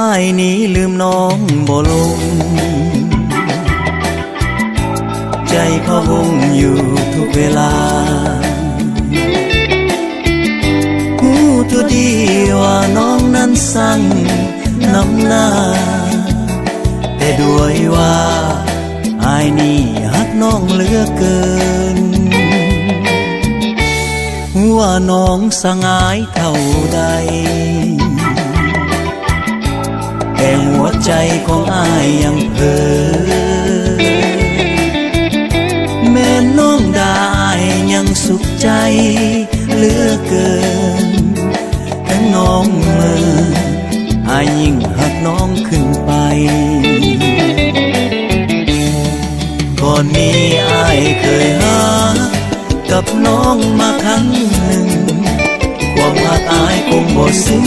อ้ายนี้ลืมน้องบ่ลงใจพะวงอยู่ทุกเวลาหูตัวดีว่าน้องนั้นสั่งน้ำหน้าแต่ด้วยว่าอ้ายนี้ฮักน้องเหลือเกินว่าน้องสงายเท่าใดแต่หัวใจของอ้ายยังเพ้อแม่น้องได้ยังสุขใจเหลือเกินทั้งน้องเมื่ออ้ายยิ่งหักน้องขึ้นไปก่อนนี้อ้ายเคยหากับน้องมาครั้งหนึ่งความหักอ้ายคงบ่ซึ้ง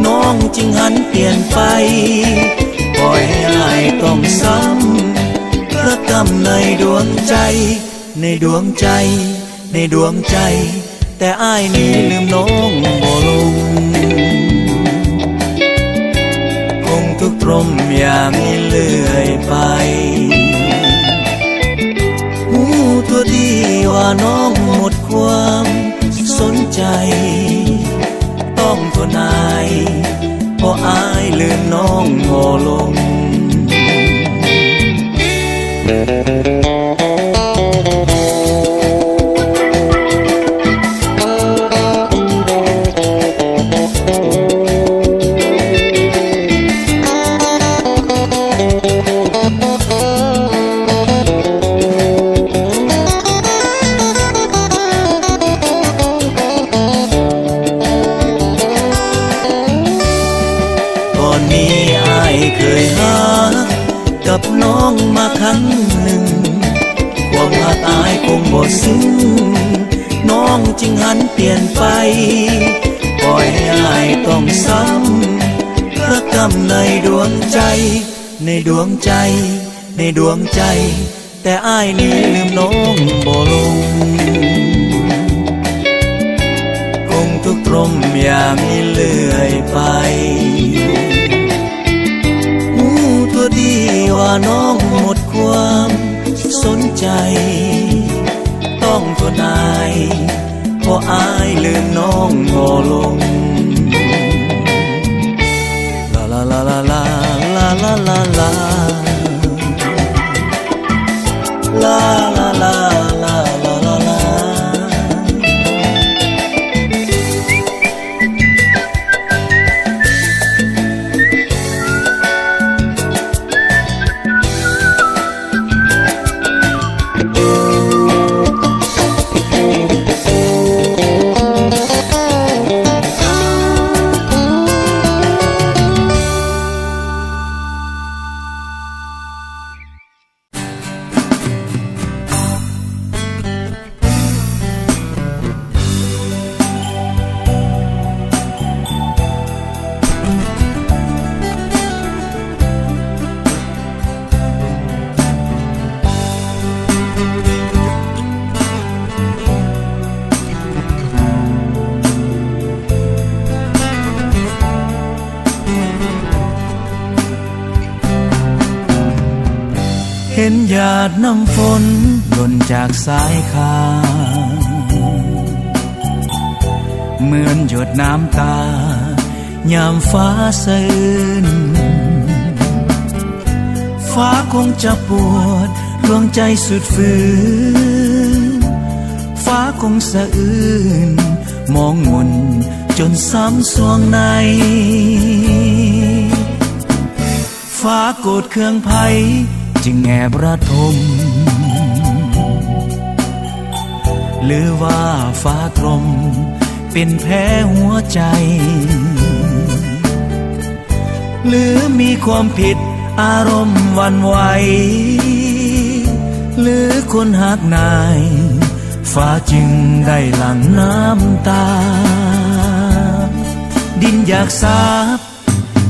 น้องจึงหันเปลี่ยนไปปล่อยให้อ้ายต้องซ้ำระกำในดวงใจในดวงใจในดวงใจแต่อ้ายนี้ลืมน้องบ่ลงคงทุกข์ทรมอย่างนี้เลื่อยไปหูตัวดีว่าน้องหมดความสนใจต้องทนอายเพราะอายลืมน้องบ่ลงกับน้องมาครั้งหนึ่งความหักอ้ายคงบ่ซึ้งน้องจึงหันเปลี่ยนไปปล่อยให้อ้ายต้องซ้ำระกำในดวงใจในดวงใจในดวงใจแต่อ้ายนี้ลืมน้องบ่ลงคงทุกข์ทรมอย่างนี้เลื่อยไปดีว่าน้องหมดความสนใจต้องทนอายเพราะอายลืมน้องบ่ลงลาลาลาลาลาลาลาลาลาลาลาลาลาลาลาเห็นหยาดน้ำฝนหล่นจากสายคางเหมือนหยดน้ำตายามฟ้าสะอื้นฟ้าคงจะปวดดวงใจสุดฝืนฟ้าคงสะอื้นมองมนจนซ้ำสวงในฟ้าโกรธเคืองไผจึงแอบระทมหรือว่าฟ้าตรมเป็นแผลหัวใจหรือมีความผิดอารมณ์หวั่นไหวหรือคนหักนายฟ้าจึงได้หลั่งน้ำตาดินอยากสาบ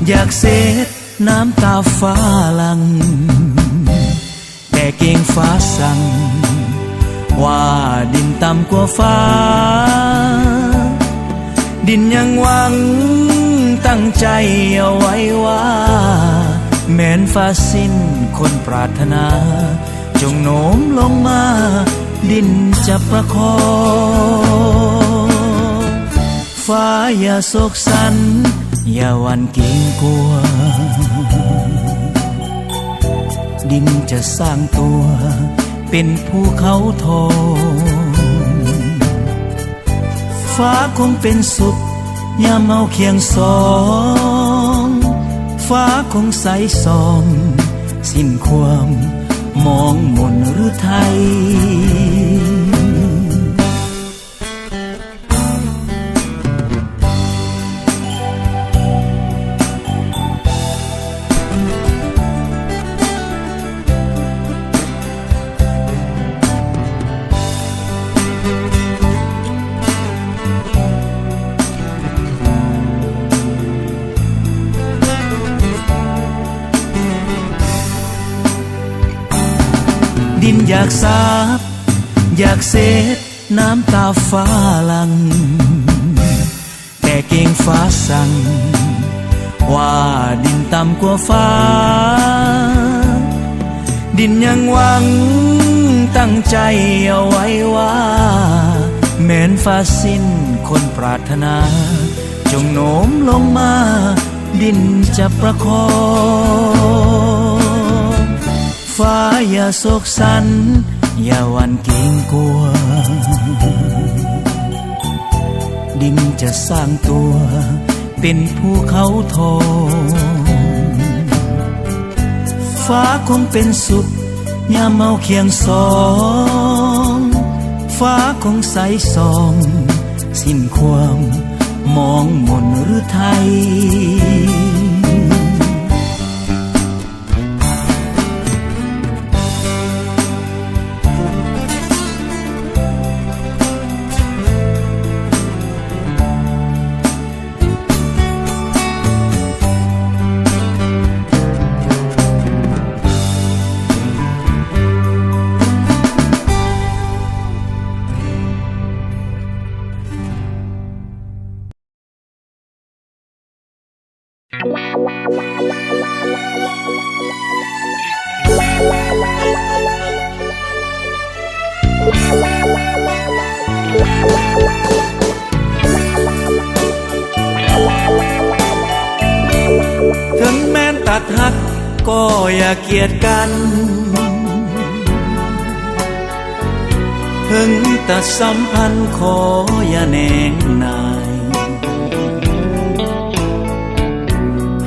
อยากเซ็ดน้ำตาฟ้าหลั่งแต่เก่งฟ้าสั่งว่าดินต่ำกว่าฟ้าดินยังหวังตั้ง ใจเอาไว้ว่าแม้นฟ้าสิ้นคนปรารถนาจงโน้มลงมาดินจะประคองฟ้าอย่าโศกสันอย่าหวั่นเกรงกลัวดินจะสร้างตัวเป็นภูเขาทองฟ้าคงเป็นสุขยามเอาเคียงสองฟ้าคงใสส่องสิ้นความมองมนหรือไทยดินอยากสาบอยากเสดน้ำตาฟ้าหลังแต่เก่งฟ้าสั่งว่าดินต่ำกว่าฟ้าดินยังหวังตั้งใจเอาไว้ว่าแม้นฟ้าสิ้นคนปรารถนาจงโน้มลงมาดินจะประคองฟ้าอย่าโศกสันอย่าหวั่นเกรงกลัวดินจะสร้างตัวเป็นภูเขาทองฟ้าคงเป็นสุขยามเมาเคียงสองฟ้าคงใสส่องสิ้นความมองมนหรือไทยถึงแม้นตัดหักก็อย่าเกลียดกันถึงตัดสัมพันธ์ขออย่าแหนงนาย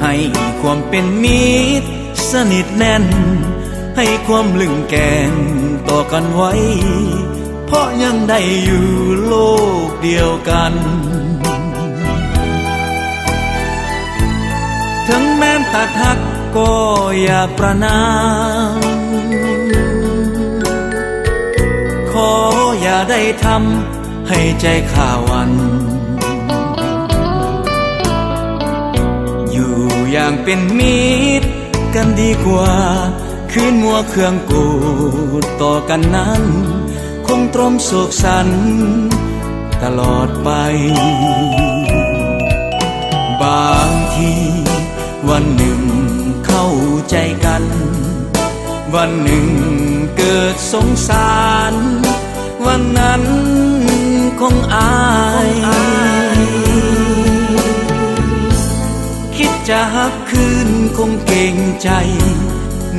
ให้ความเป็นมิตรสนิทแน่นให้ความลึงแกงต่อกันไว้เพราะยังได้อยู่โลกเดียวกันถึงแม้นตัดหักก็อย่าประนามขออย่าได้ทำให้ใจข้าวัน อย่างเป็นมิตรกันดีกว่าคืนมัวเครื่องกูดต่อกันนั้นคงตรมโศกสันตลอดไปบางทีวันหนึ่งเข้าใจกันวันหนึ่งเกิดสงสารวันนั้นคงอายคิดจะหักคืนคงเก่งใจ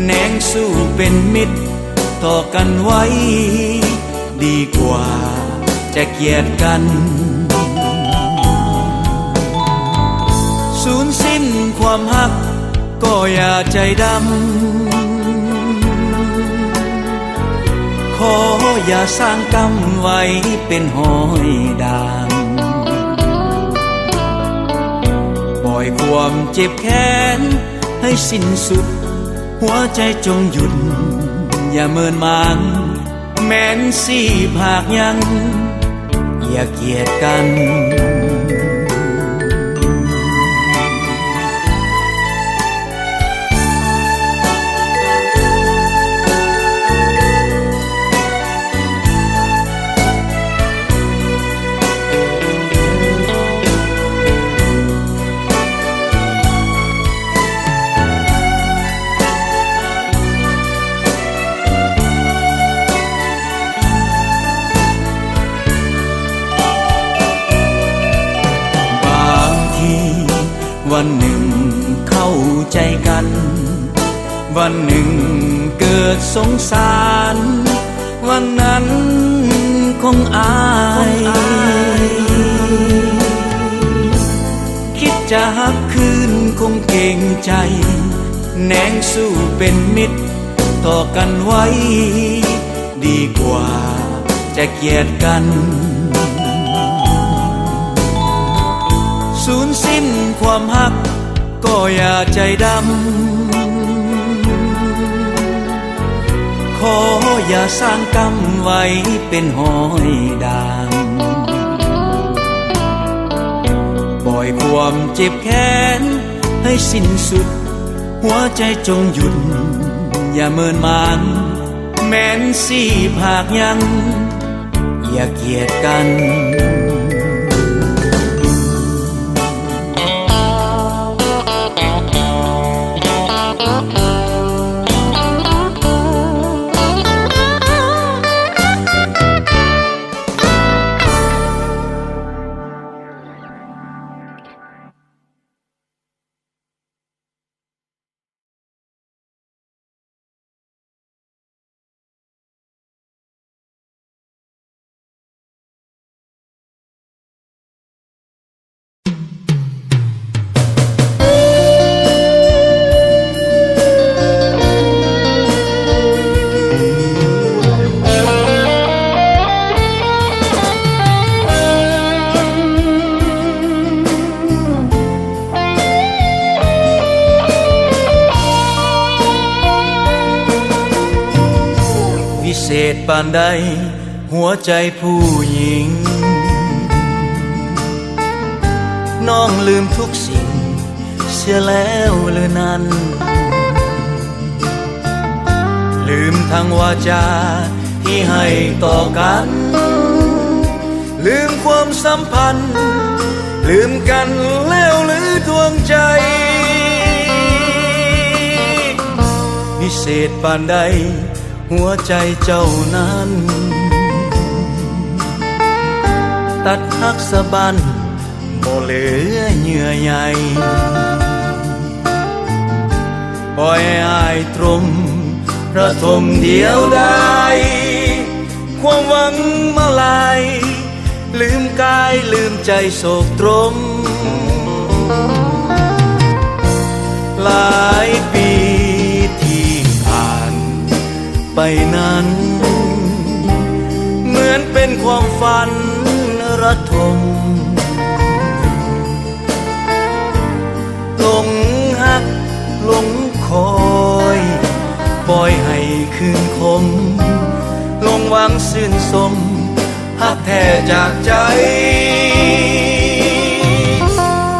แนงสู้เป็นมิตรต่อกันไว้ดีกว่าจะเกลียดกันสูญสิ้นความหักก็อย่าใจดำขออย่าสร้างกรรมไว้เป็นหอยดางปล่อยความเจ็บแค้นให้สิ้นสุดหัวใจจงหยุดอย่าเมินมางแม้นสีภาคยังอย่าเกลียดกัน วันหนึ่งเข้าใจกันวันหนึ่งเกิดสงสารวันนั้นคงอายคิดจะหักคืนคงเกรงใจแนงสู้เป็นมิตรต่อกันไว้ดีกว่าจะเกลียดกันสูญสิ้นความหักก็อย่าใจดำขออย่าสร้างกรรมไว้เป็นหอยดามปล่อยความเจ็บแค้นให้สิ้นสุดหัวใจจงหยุดอย่าเมินมานแม้นสีภาคยังอย่าเกลียดกันพิเศษปานใดหัวใจผู้หญิงน้องลืมทุกสิ่งเสียแล้วหรือนั้นลืมทั้งวาจาที่ให้ต่อกันลืมความสัมพันธ์ลืมกันแล้วหรือดวงใจพิเศษปานใดหัวใจเจ้านั้นตัดหักสะบันบ่เหลือเยื่อใยปล่อยอายตรมระทมเดียวดายความหวังมาลายลืมกายลืมใจโศกตรมหลายปีที่ผ่านไปนั้นเหมือนเป็นความฝันระทมหลงหักหลงคอยปล่อยให้คืนคมหลงหวังซื่นสมหักแท้จากใจ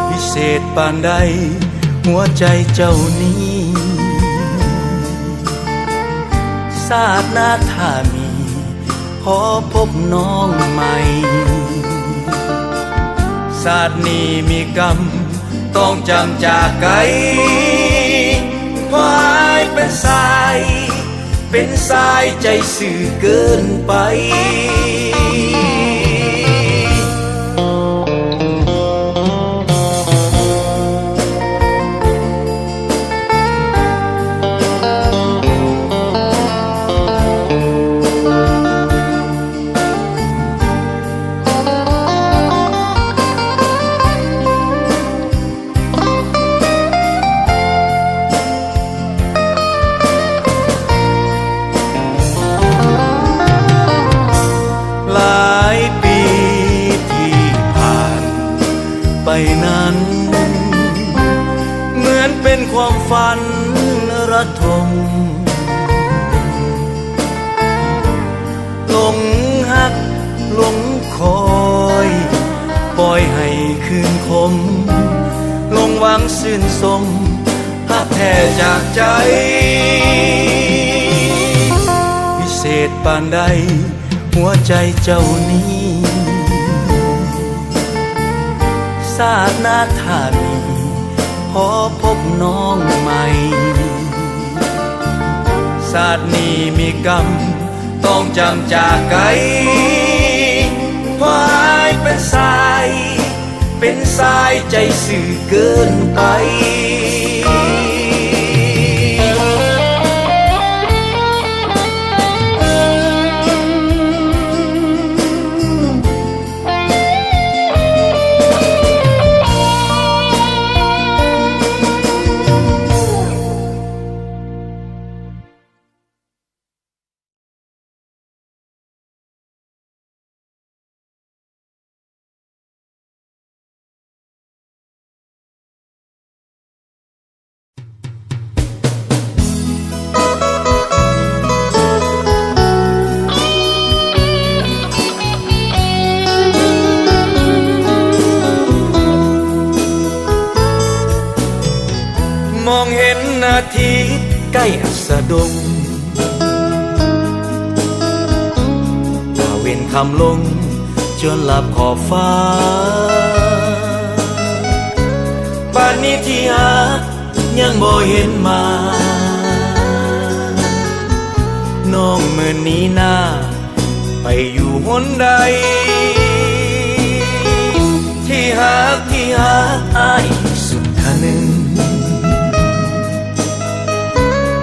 พิเศษปานใดหัวใจเจ้านี้ศาสนาถ้ามีขอพบน้องใหม่ศาสตร์นี้มีกรรมต้องจำจากไกลพายเป็นสายใจสื่อเกินไปไปนั้นเหมือนเป็นความฝันระทมหลงหักหลงคอยปล่อยให้คืนคมหลงหวังซื่นสมหักแท้จากใจพิเศษปานใดหัวใจเจ้านี้ศาสนาถ้ามีขอพบน้องใหม่ศาสตร์นี้มีกรรมต้องจำจากไกลพายเป็นส เป็นสายใจสื่อเกินไปมองเห็นอาทิตย์ใกล้อัสดงตาเว้นคำลงจนหลับขอบฟ้าป่านนี้ที่หายังบ่เห็นมาน้องเมื่อนี้หน้าไปอยู่หนใดที่หาอ้ายสุดทะนึง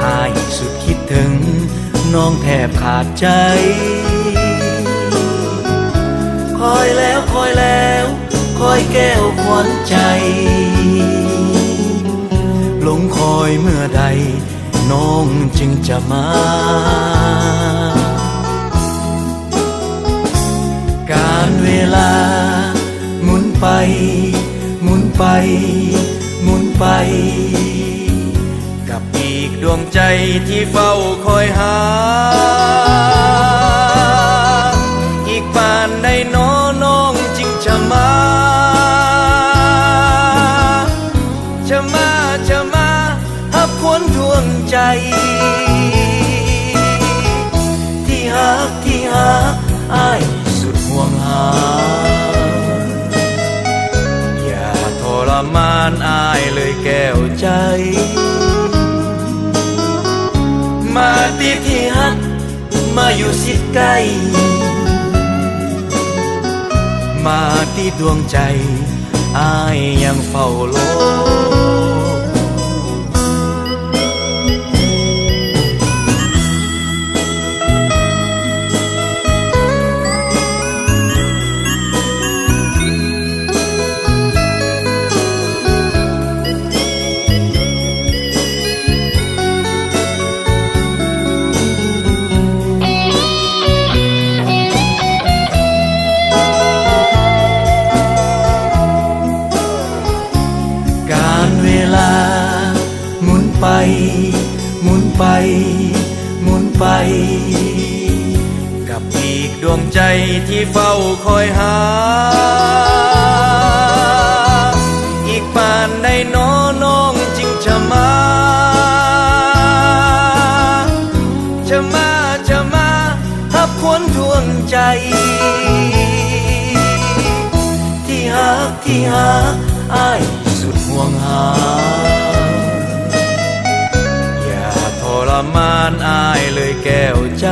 อ้ายสุดคิดถึงน้องแทบขาดใจคอยแล้วคอยแก้วขวัญใจหลงคอยเมื่อใดน้องจึงจะมาการเวลาหมุนไปหมุนไปหมุนไปกับอีกดวงใจที่เฝ้าคอยหาอีกป่านใดน้องจึงจะมาหับควรทวงใจที่หักอ้ายสุดห่วงหาอย่าทรมานอ้ายเลยแก้วใจมาติดที่หักมาอยู่สิใกล้มาที่ดวงใจอ้ายยังเฝ้าโลหมุนไปกับอีกดวงใจที่เฝ้าคอยหาอีกป่านใดน้องจึงจะมาหับควรทวงใจที่หักอ้ายสุดห่วงหาทรมานอ้ายเลยแก้วใจ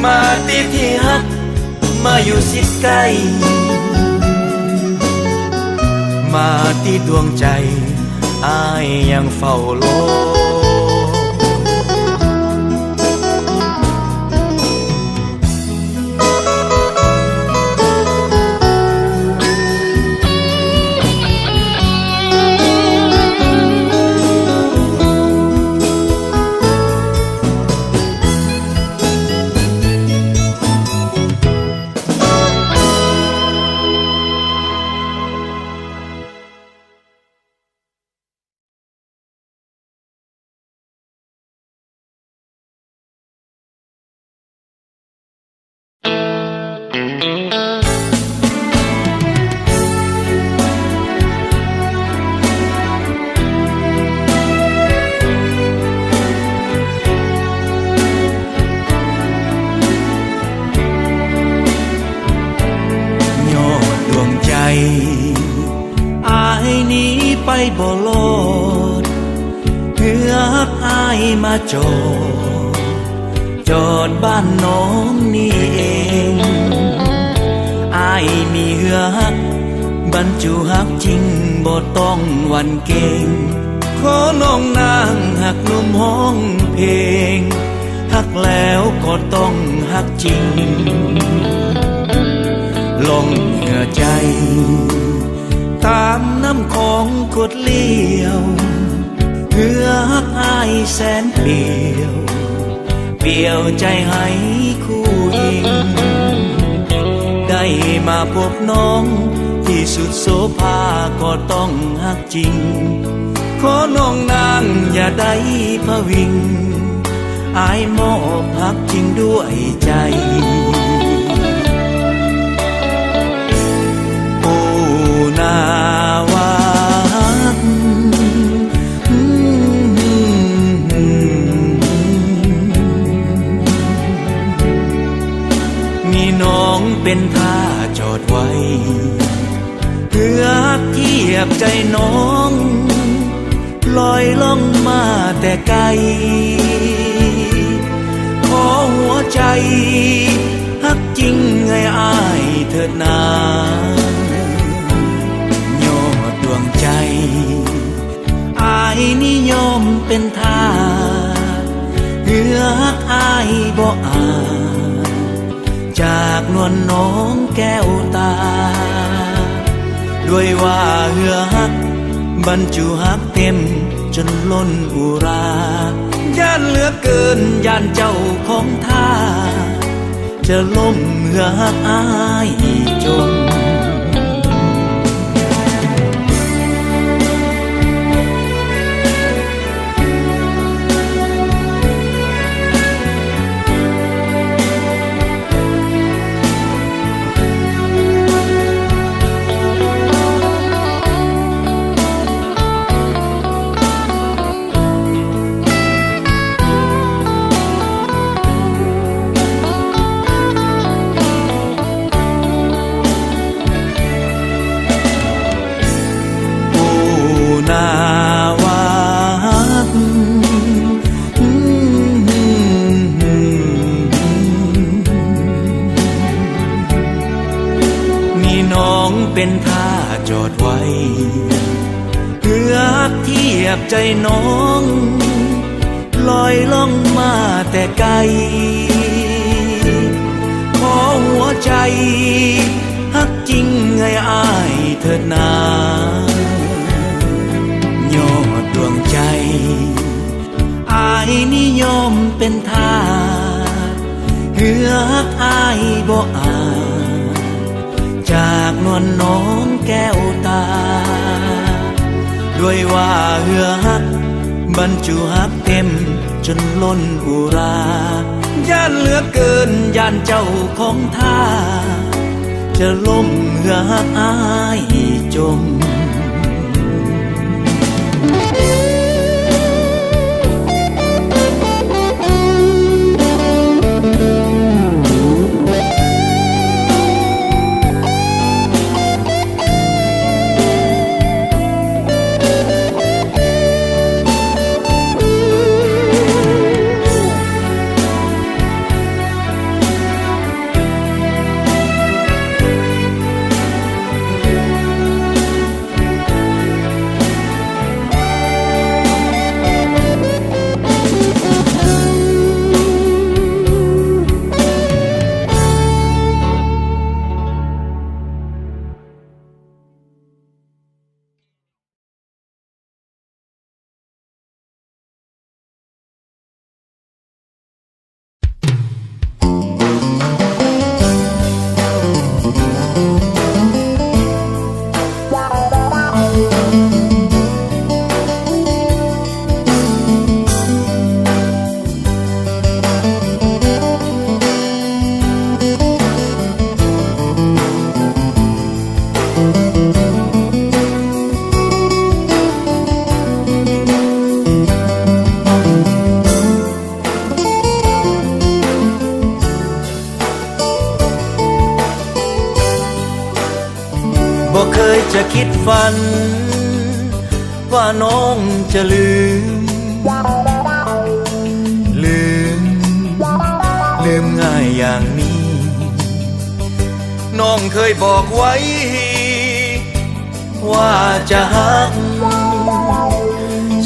มาติดที่หักมาอยู่สิใกล้มาที่ดวงใจอ้ายยังเฝ้าโลอ้ายหนีไปบ่รอดเพื่อฮักอ้ายมาจอดบ้านน้องนี่เองอ้า ายมีเหือฮักบรรจุฮักจริงบ่ต้องหวันเก่งขอน้องนางหักหนุ่มห้องเพลงฮักแล้วก็ต้องฮักจริงลงเหงื่อใจตามน้ำของกดเลี้ยวเหือฮักอายแสนเปลี่ยวเปลี่ยวใจให้คู่ยิงได้มาพบน้องที่สุดโสภาก็ต้องฮักจริงขอน้องนางอย่าได้พะวิงอายมอบฮักจริงด้วยใจโอ้นาวามีน้องเป็นท่าจอดไว้เพื่อเทียบใจน้องลอยล่องมาแต่ไกลขอหัวใจฮักจริงให้อายเถิดนายอดดวงใจอายนิยมเป็นท่าเหือฮักอายบ่อาจากนวลน้องแก้วตาด้วยว่าเหือฮักบรรจุฮักเต็มจนล้นอุราย่านเหลือเกินย่านเจ้าของท่าจะล้มเหือฮักอายจมเป็นท่าจอดไว้เพื่อเทียบใจน้องลอยล่องมาแต่ไกลขอหัวใจฮักจริงให้อายเถิดนายอดดวงใจอายนิยมเป็นท่าเหือฮักอายบ่อาจากนวลน้องแก้วตาด้วยว่าเหือฮักบรรจุฮักเต็มจนล้นอุราย่านเหลือเกินย่านเจ้าของท่าจะล้มเหือฮักอายจมจะคิดฝันว่าน้องจะลืมง่ายอย่างนี้ น้องเคยบอกไว้ ว่าจะหัก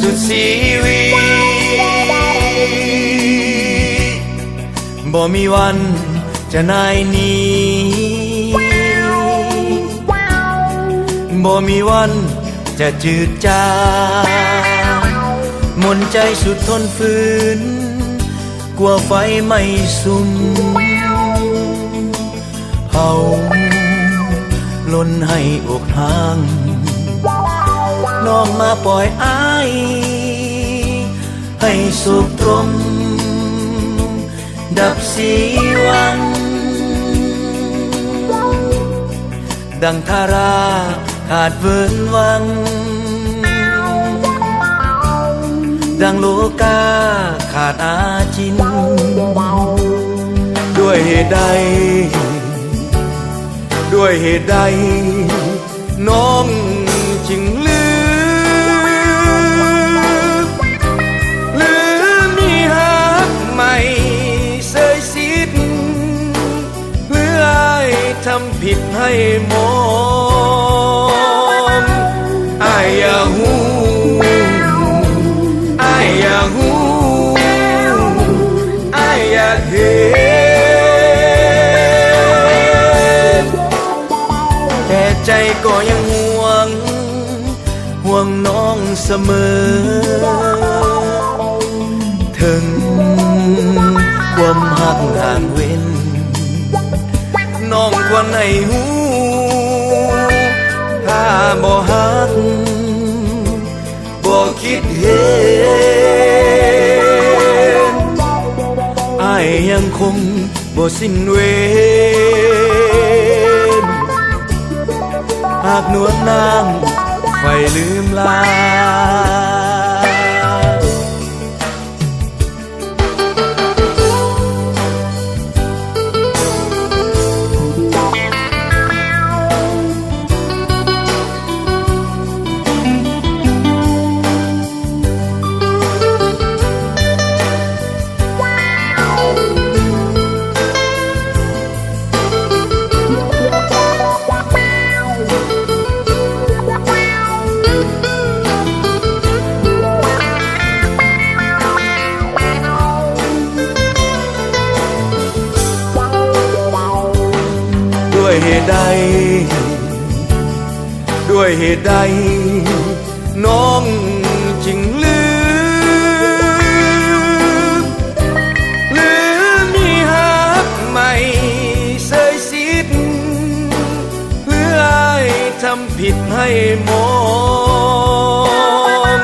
สุดชีวิตบ่มีวันจะนายหนีบ่มีวันจะจืดจางมนใจสุดทนฝืนกลัวไฟไม่สุมเฮาล้นให้อกห่างน้องมาปล่อยอ้ายให้สุขตรมดับสีวังดังทาราขาดเวินวังดังโลกาขาดอาจินด้วยเหตุใดด้วยเหตุใดน้องจึงลืมมีหักใหม่เสยสิทธิ์หรืออายทำผิดให้มองอายอย่าหูอายอย่าหูอายอยากเห็นแต่ใจก็ยังห่วงน้องเสมอถึงความหักห่างเว้นน้องควรให้หูถ้าบ่หักบ่คิดเห็นอ้ายยังคงบ่สิ้นเวรหากนวลนางไฟลืมลาด้วยเหตุใดด้วยเหตุใดน้องจึงลืมมีหักใหม่เสยสิทธิ์หรืออายทำผิดให้มอง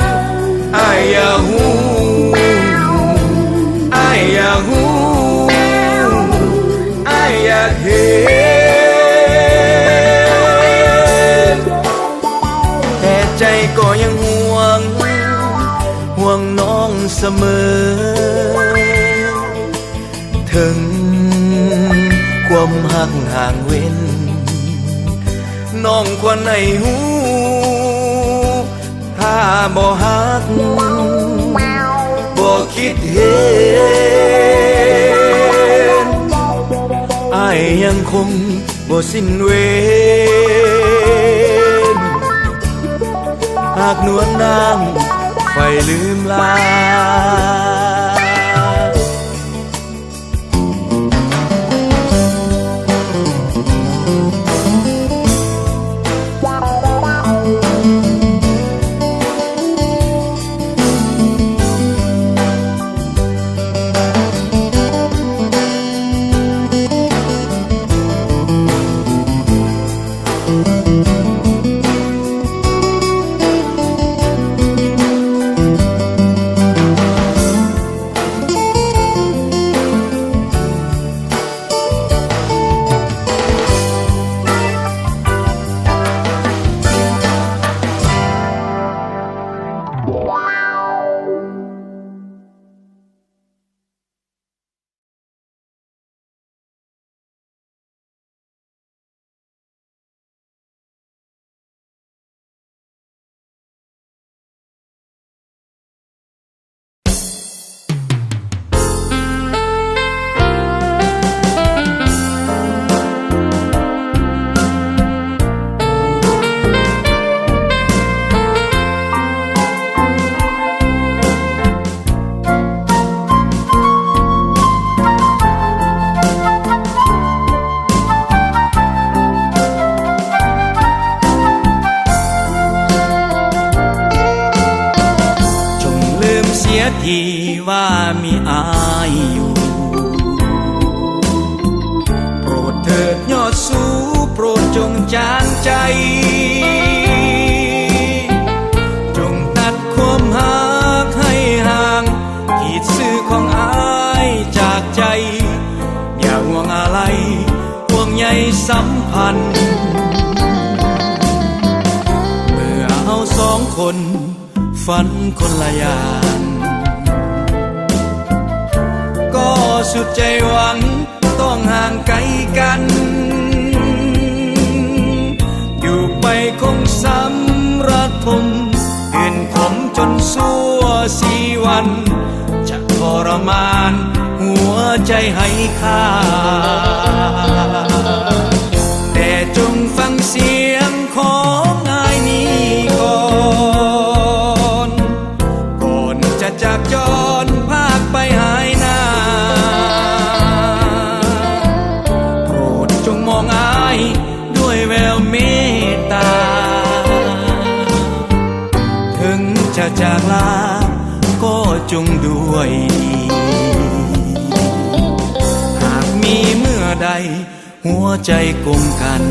อายอย่าหูอายอย่าหูอายอยากเห็นใจก็ยังห่วงน้องเสมอถึงความหักห่างเว้นน้องควรให้หูถ้าบ่หักบ่คิดเห็นอ้ายยังคงบ่สิ้นเวรหากนวลนางไฟลืมลา ทีว่ามีอายอยู่โปรดเถิดยอดสูโปรดจงจางใจจงตัดความหักให้ห่างขีดสื่อของอายจากใจอย่าห่วงอะไรห่วงใยสัมพันธ์เมื่อเอาสองคนฝันคนละอย่างก็สุดใจหวังต้องห่างไกลกันอยู่ไปคงซ้ำระทมอื่นขมจนสั่วสีวันจะทรมานหัวใจให้ค่าแต่จงฟังเสียงของนายนี้ก่อนจะจากจรพากไปหายหน้าโปรดจงมองอายด้วยแววเมตตาถึงจะจากลาก็จงด้วยดีหากมีเมื่อใดหัวใจกลมกัน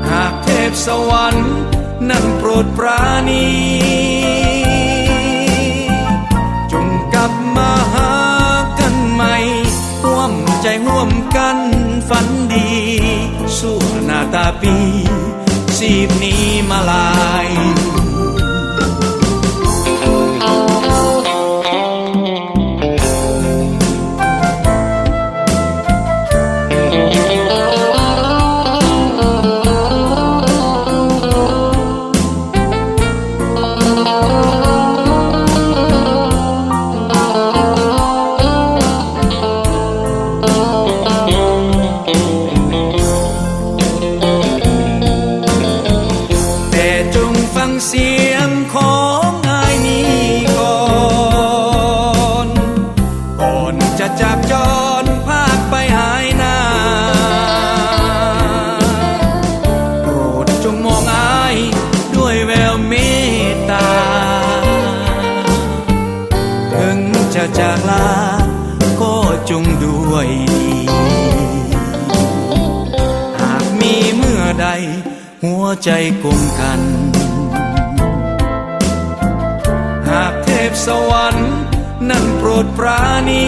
หากเทพสวรรค์นั่นโปรดปราณีจงกลับมาหากันใหม่ร่วมใจร่วมกันฝันดีสู้หน้าตาปีสีบนี้มาลายเสียงของนายนี้ก่อนจะจากจรพากไปหายหน้าโปรดจงมองอายด้วยแววเมตตาถึงจะจากลาก็จงด้วยดีหากมีเมื่อใดหัวใจกลมกันหากเทพสวรรค์นั่นโปรดปราณี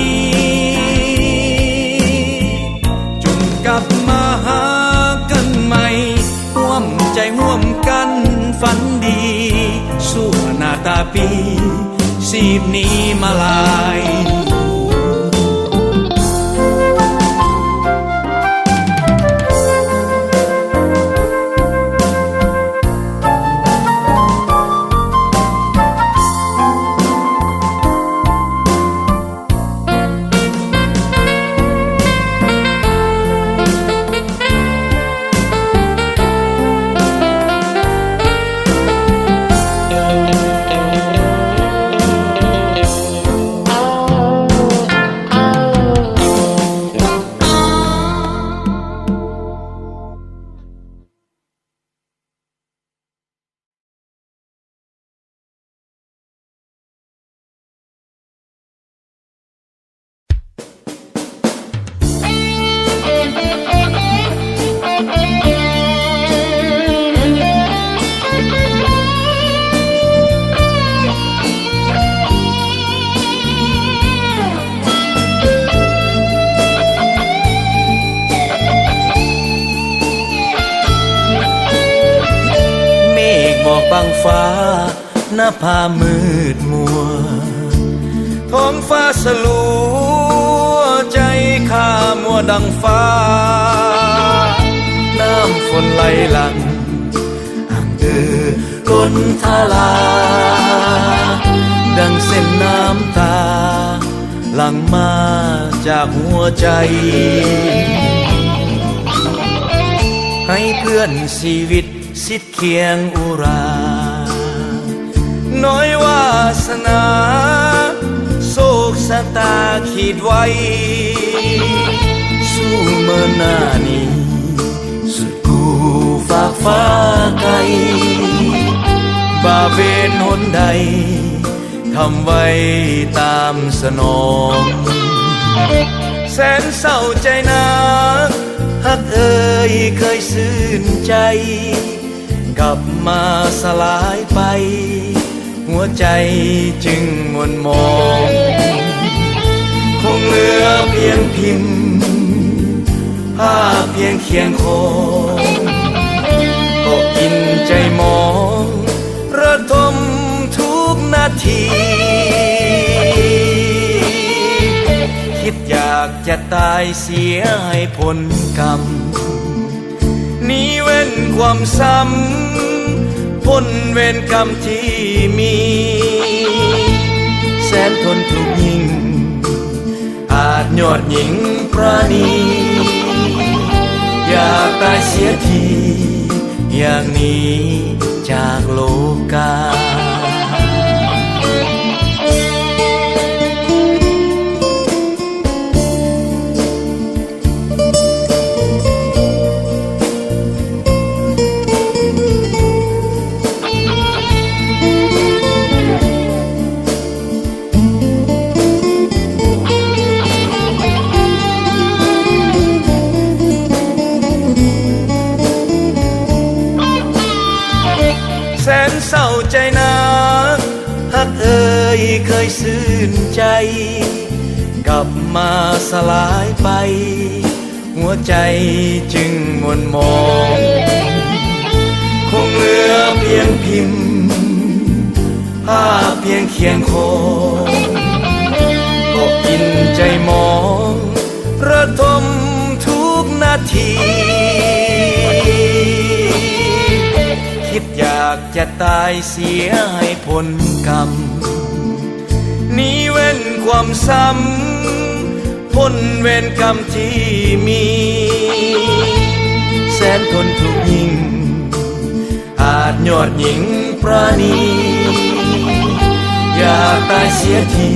จงกลับมาหากันใหม่ร่วมใจร่วมกันฝันดีสู้หน้าตาปีสีบนี้มาลายบังฟ้าหน้าผามืดมัวท้องฟ้าสลัวใจข้ามัวดังฟ้าน้ำฝนไหลหลังห่างก้นทาลาดังเส้นน้ำตาหลั่งมาจากหัวใจให้เพื่อนชีวิตสิทธิ์เคียงอุราน้อยวาสนาโศกสตาขีดไว้สู้เมื่อหน้านี้สุดกูฝากฟ้าไกล บ่าเวน หนใดทำไว้ตามสนองแสนเศร้าใจนักฮักเอ่ยเคยซื่นใจกลับมาสลายไปหัวใจจึงหม่นหมองคงเหลือเพียงพิมพ์ภาพเพียงเคียงคงก็กินใจมองระทมทุกนาทีคิดอยากจะตายเสียให้ผลกรรมนี้เว้นความซ้ำพ้นเวรกรรมที่มีแสนทนถูกยิงอาจยอดหญิงประณีอยากตายเสียทีอย่างนี้จากโลกาแสนเศร้าใจนักฮักเอ่ยเคยซื่นใจกลับมาสลายไปหัวใจจึงหม่นหมองคงเหลือเพียงพิมพ์ภาพเพียงเคียงคงก็กินใจมองระทมทุกนาทีคิดอยากจะตายเสียให้ผลกรรมนี้เว้นความซ้ำพ้นเวรกรรมที่มีแสนทนถูกยิงอาจยอดหญิงประณีอยากตายเสียที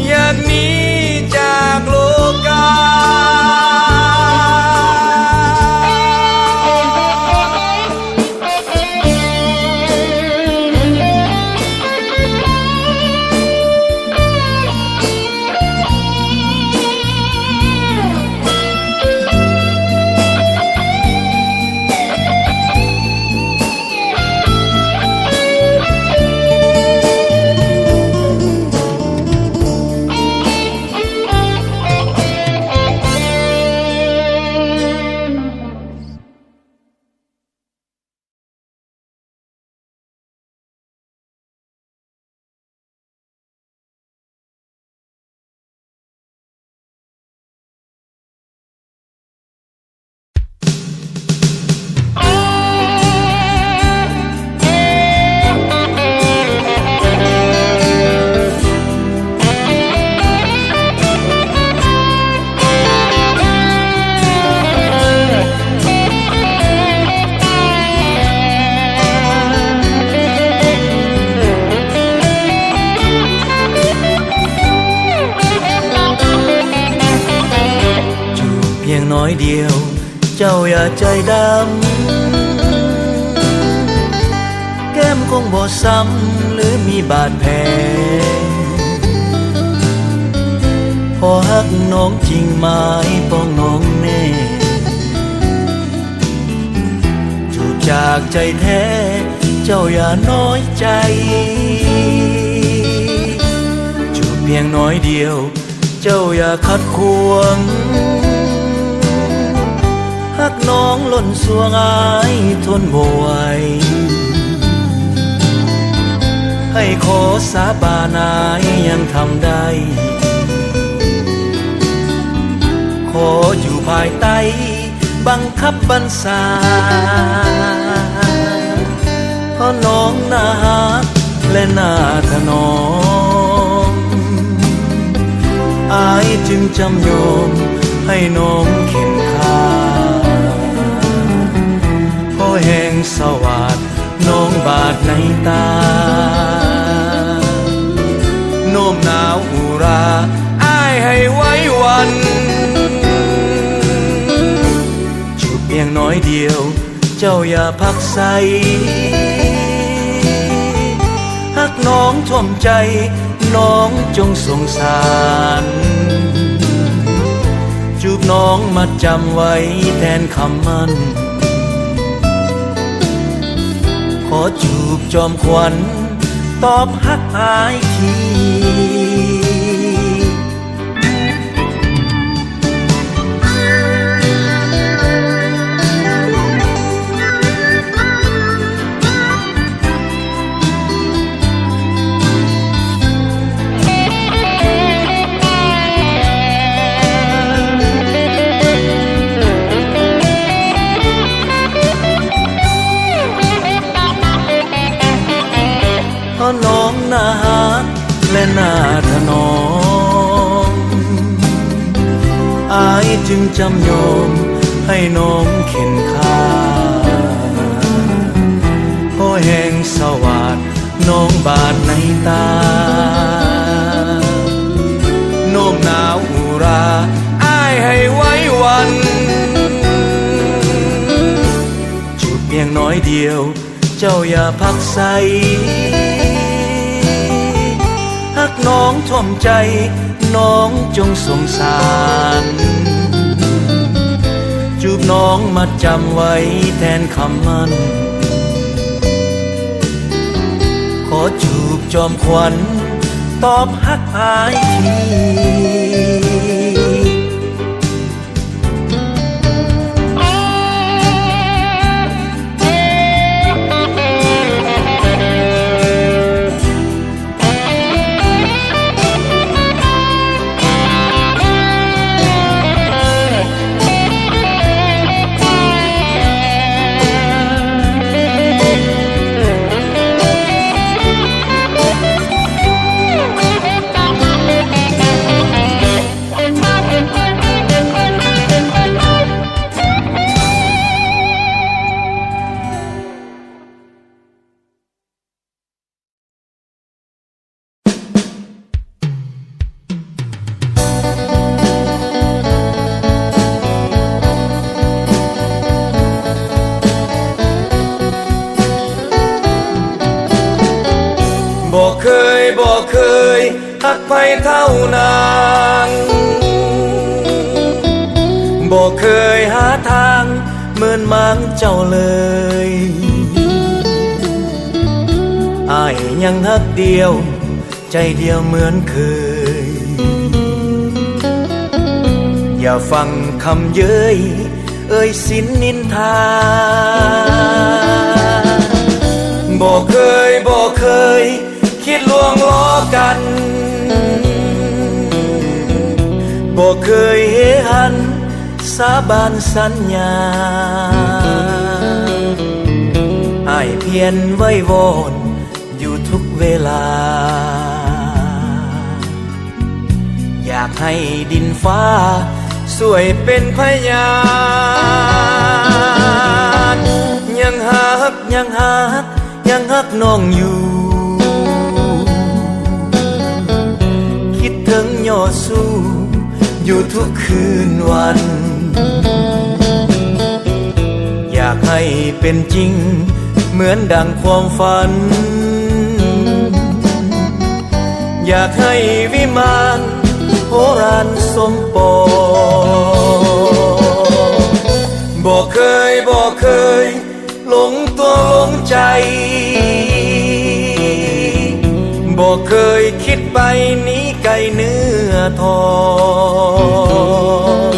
อยากหนีจากโลกาน้อยเดียวเจ้าอย่าใจดำแก้มคงบ่ซ้ำหรือมีบาดแผลพอฮักน้องจริงไหมป้องน้องแน่จูบจากใจแท้เจ้าอย่าน้อยใจจูบเพียงน้อยเดียวเจ้าอย่าขัดขวางฮักน้องล้นสวงอายทนบ่ไหวให้ขอสาบานายยังทำได้ขออยู่ภายใต้บังคับบัญชาเพราะน้องน่าฮักและน่าถนอมอายจึงจำยอมให้น้องเข็นค่าแห่งสวัสดน้องบาดในตาโน้มน้าวอุราอ้ายให้ไว้วัน พียงน้อยเดียวเจ้าอย่าพักใส น้องท่วมใจน้องจงสงสารจูบน้องมาจำไว้แทนคำมั่นขอจูบจอมขวัญตอบฮักอายทีเพราะน้องน่าฮักและน่าถนอมอายจึงจำยอมให้น้องเข็นค่าพอแห่งสวัสดน้องบาดในตาโน้มน้าวอุราอายให้ไว้วันจูบเพียงน้อยเดียวเจ้าอย่าพักใสฮักน้องท่วมใจน้องจงสงสารจูบน้องมาจำไว้แทนคำมั่นขอจูบจอมขวัญตอบฮักอายทีบอกเคยฮักไปเท่านางบอกเคยหาทางเหมือนมังเจ้าเลยอายยังฮักเดียวใจเดียวเหมือนเคยอย่าฟังคำเย้ยเอ่ยสินนินทาบอกเคยคิดลวงล้อกันบ่เคยเฮหันสาบานสัญญาอ้ายเพียรไว้วอนอยู่ทุกเวลาอยากให้ดินฟ้าช่วยเป็นพยานยังฮักน้องอยู่ถึงยอดสู้อยู่ทุกคืนวันอยากให้เป็นจริงเหมือนดังความฝันอยากให้วิมานโบราณสมปองบอกเคยหลงตัวหลงใจบอกเคยคิดไปนี้ไกลเนื้อทอง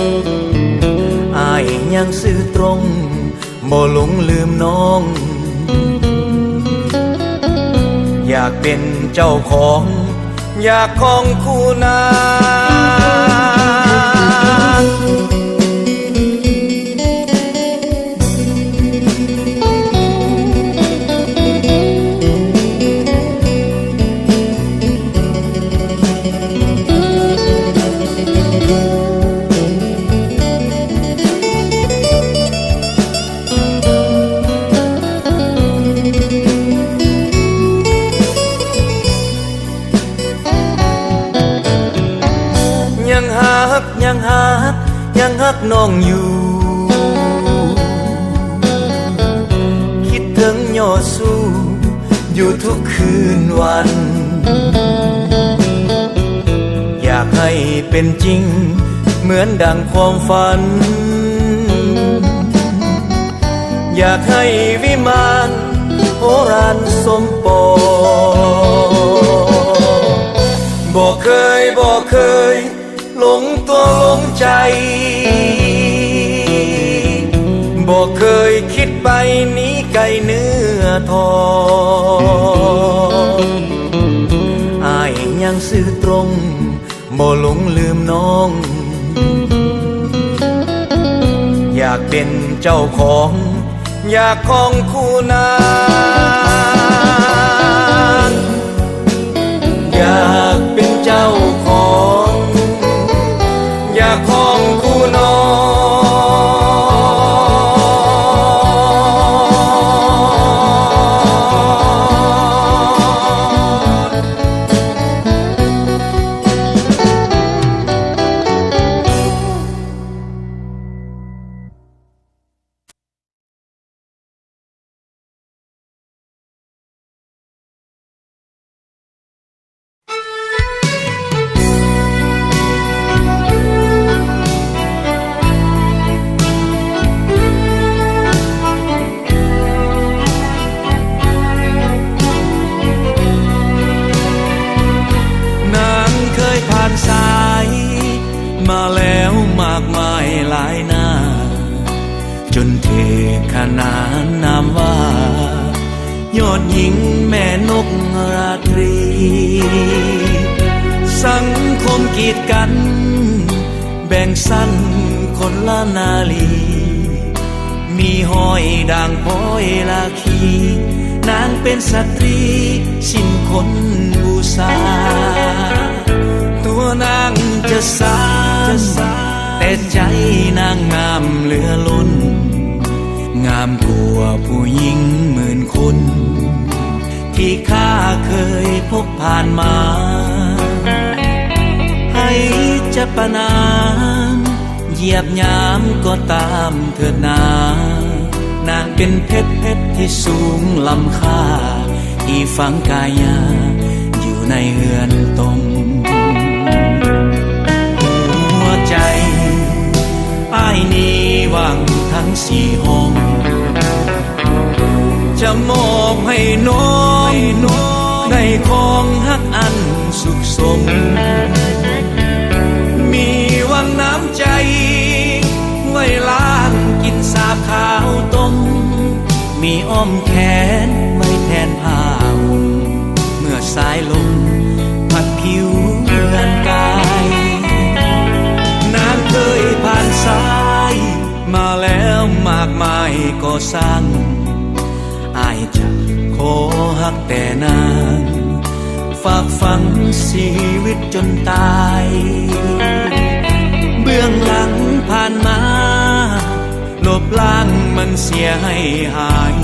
อายยังซื่อตรงบ่หลงลืมน้องอยากเป็นเจ้าของอยากครองคู่นางยังฮักน้องอยู่คิดถึงยอดสู้ อยู่ทุกคืนวัน อยากให้เป็นจริงเหมือนดังความฝัน อยากให้วิมานโอรานสมปองบอกเคยหลงตัวหลงใจบอกเคยคิดไปหนีไกลเนื้อทองอายยังซื่อตรงบ่หลงลืมน้อง อยากเป็นเจ้าของอยากครองคู่นางอยากเป็นเจ้าของอยากครองคู่น้องสายมาแล้วมากมายหลายหน้าจนเทขนานนามว่ายอดหญิงแม่นกราตรีสังคมกีดกันแบ่งสั้นคนละนาลีมีห้อยด่างพ้อยลาคีนางเป็นสตรีสิ้นคนบูชาตัวนางจะสานแต่ใจนางงามเหลือล้นงามกว่าผู้หญิงหมื่นคนที่ข้าเคยพบผ่านมาให้จะประนามเหยียบยามก็ตามเถิดนานางเป็นเพชรที่สูงล้ำค่าที่ฝังกายาอยู่ในเฮือนตรงใจอ้ายนี้ว่างทั้งสี่ห้องจะมอบให้น้องได้ของฮักอันสุขสมมีวังน้ำใจไว้ล้างกินสาขาวต้มมีอ้อมแขนไว้แทนผ้าเมื่อสายลมพัดผิวเรือนกายเคยผ่านสายมาแล้วมากมายก็สร้างอายจะขอฮักแต่นางฝากฝังชีวิตจนตายเบื้องหลังผ่านมาลบล้างมันเสียให้หาย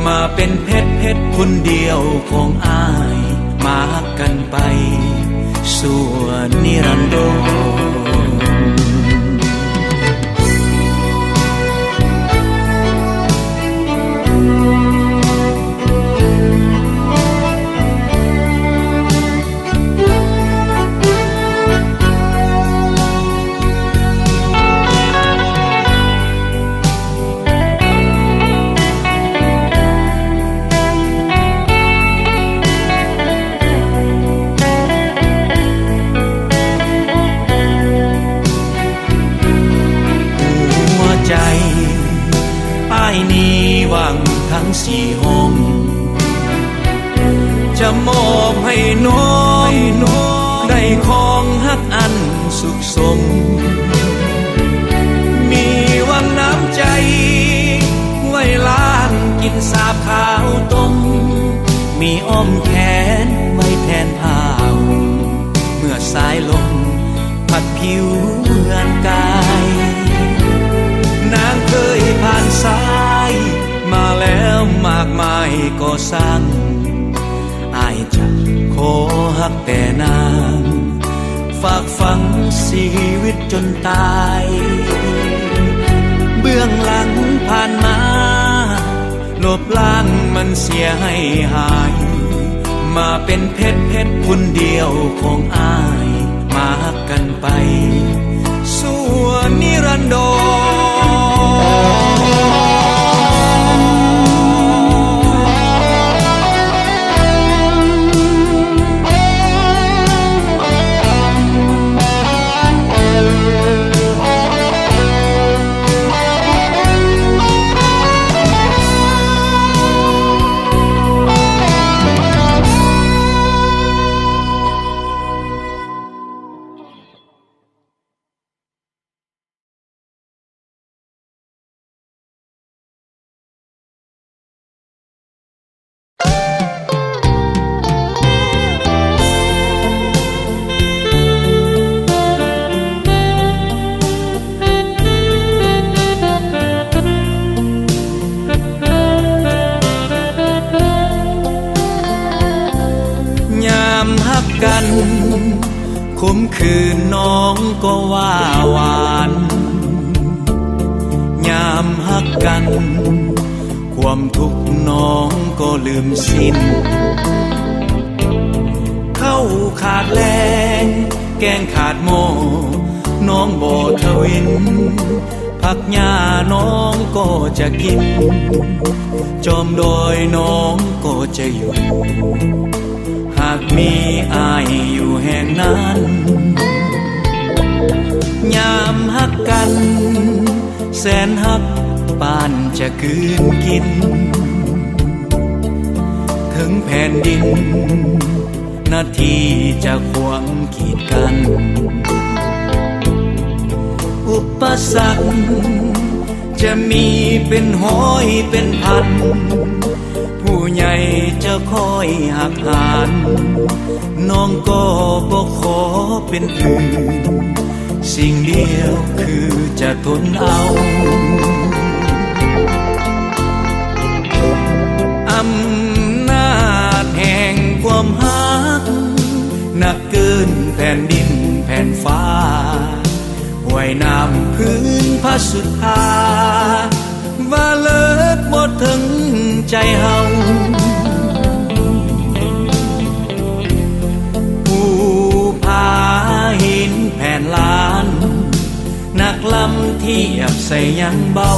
มาเป็นเพชรคนเดียวของอายมาฮักกันไปสู่นิรันดรทั้งสี่ห้องจะมอบให้น้องได้ของฮักอันสุขสมมีวังน้ำใจไว้ล้างกินสาบขาวต้มมีอ้อมแขนไว้แทนผ้าเมื่อสายลมพัดผิวเรือนกายนางเคยผ่านสายมาแล้วมากมายก็สร้างอายจะขอฮักแต่นางฝากฝังชีวิตจนตายเบื้องหลังผ่านมาลบล้างมัน มันเสียให้หายมาเป็นเพชรคนเดียวของอายมาฮักกันไปสู่นิรันดกันคมคืนน้องก็ว่าหวานยามฮักกันความทุกข์น้องก็ลืมสิ้นเข้าขาดแรงแกงขาดหม้อน้องบ่ทวินผักหญ้าน้องก็จะกินจอมดอยน้องก็จะอยู่หากมีอายอยู่แห่งนั้นยามฮักกันแสนฮักปานจะคืนกินถึงแผ่นดินนาทีจะควงขีดกันอุปสรรคจะมีเป็นห้อยเป็นพันผู้ใหญ่จะคอยหักหานน้องก็บ่ขอเป็นอื่นสิ่งเดียวคือจะทนเอาอำนาจแห่งความหักหนักเกินแผ่นดินแผ่นฟ้าไว้น้ำพื้นพระสุธาว่าเลิศหมดถึงใจเฮาผู้พาหินแผ่นล้านนักลำเทียบใส่ยังเบา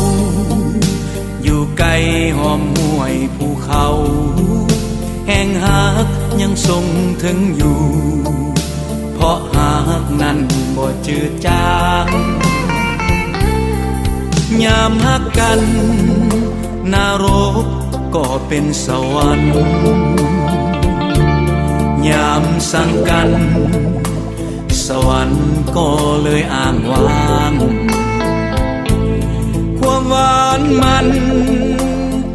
อยู่ไกลหอมห้วยภูเขาแห่งหักยังทรงถึงอยู่เพราะหักนั้นบ่จืดจางยามฮักกันนรกก็เป็นสวรรค์ยามสั่งกันสวรรค์ก็เลยอ้างว้างความหวานมัน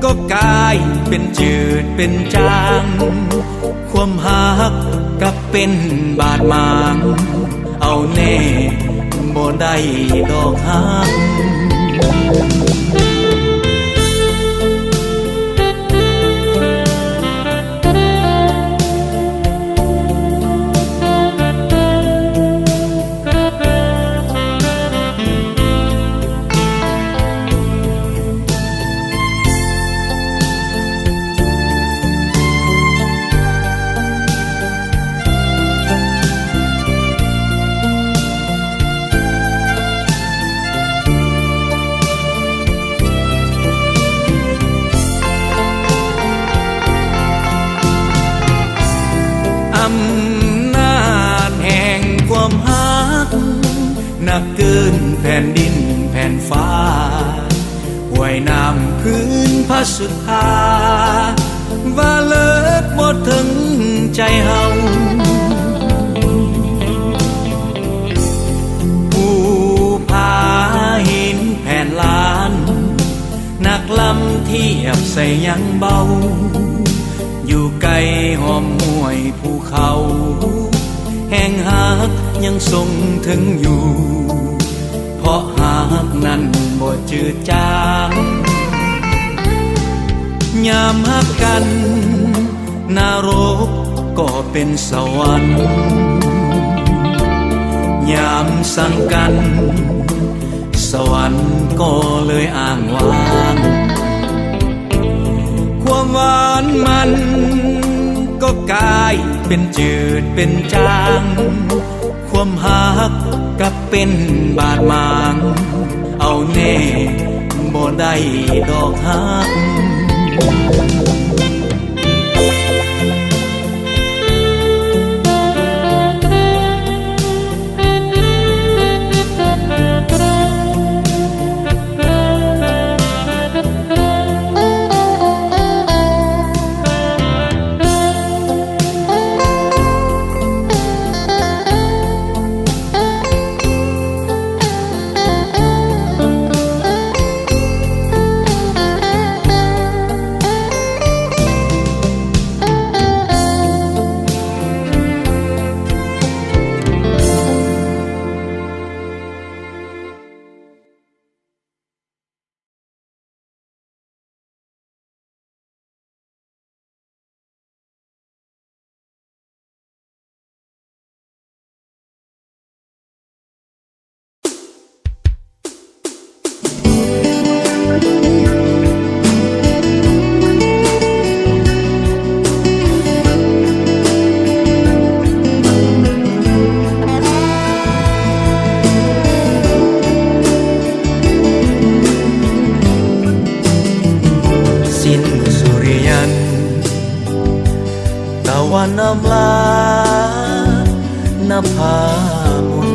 ก็กลายเป็นจืดเป็นจางความฮักกับเป็นบาดหมางเอาแน่บ่ได้ดอกฮักหนักเกินแผ่นดินแผ่นฟ้าไว้น้ำพื้นพระสุธาว่าเลิศหมดถึงใจเฮาผู้พาหินแผ่นล้านนักลำเทียบใส่ยังเบาอยู่ไกลหอมห้วยภูเขาแห่งหักยังทรงถึงอยู่เพราะหักนั้นบ่จืดจางยามหักกันนรกก็เป็นสวรรค์ยามสั่งกันสวรรค์ก็เลยอ้างว้างความหวา านมันก็กลายเป็นจืดเป็นจางความหักกับเป็นบาดหมางเอาแน่บ่ได้ดอกหักวันอำลานภามน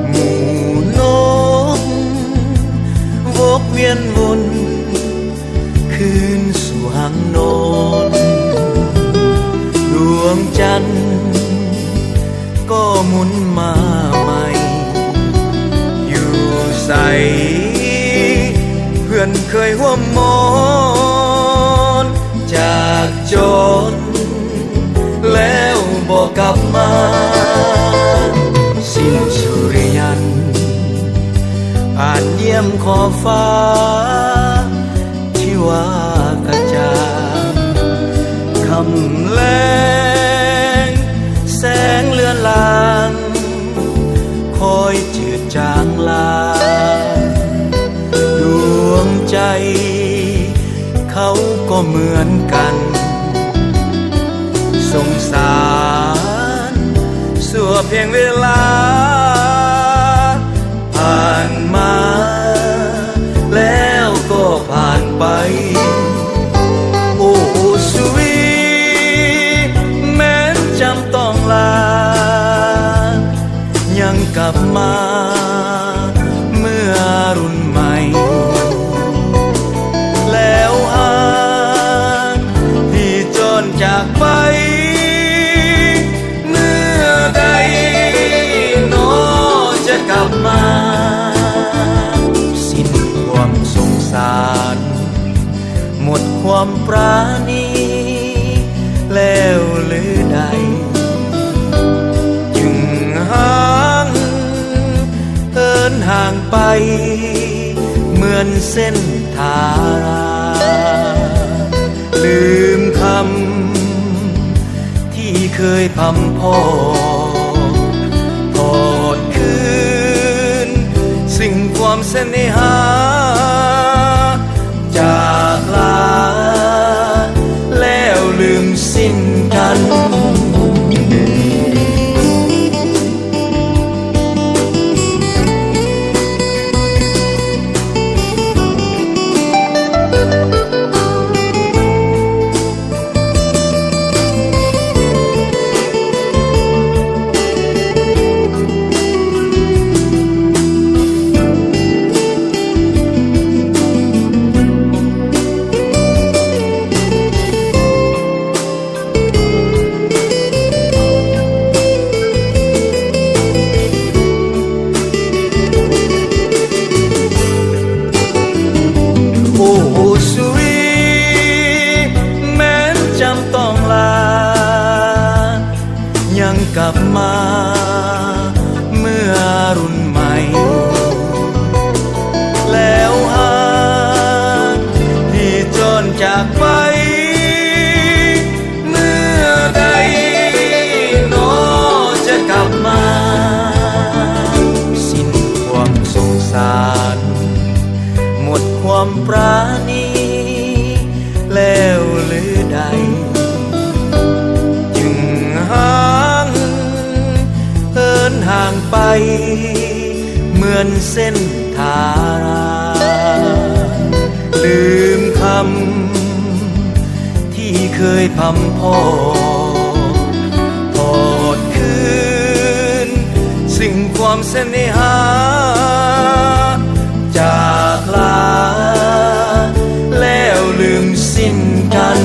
หมู่นกวกเวียนวนคืนสู่หางนอนดวงจันทร์ก็หมุนมาใหม่อยู่ใสเพื่อนเคยห่วมมอนจากจนแล้วบอกกลับมาสิ้นสุริยันผ่านเยี่ยมขอบฟ้าที่ว่ากระจ่างคำแลงแสงเลือนลางคอยจืดจางลาดวงใจเขาก็เหมือนกันสงสารสั่วเพียงเวลาผ่านมาแล้วก็ผ่านไปโอ้สุวีแม้นจำต้องลายังกลับมาเมื่อรุ่นใหม่แล้วหากที่จนจากไปเมื่อใดน้อจะกลับมาสิ้นความสงสารหมดความปราณีแล้วหรือใดจึงห่างเหินห่างไปเหมือนเส้นทาราลืมคำที่เคยพำพ่อทอดคืนสิ่งความเสน่หาจากลาแล้วลืมสิ้นกันกลับมาเมื่อรุ่นใหม่แล้วหากที่จนจากไปเมื่อใดน้อจะกลับมาสิ้นความสงสารหมดความปราณีแล้ เหมือนเส้นทางลืมคำที่เคยพำพ่อทอดคืนสิ่งความเสน่หาจากลาแล้วลืมสิ้นกัน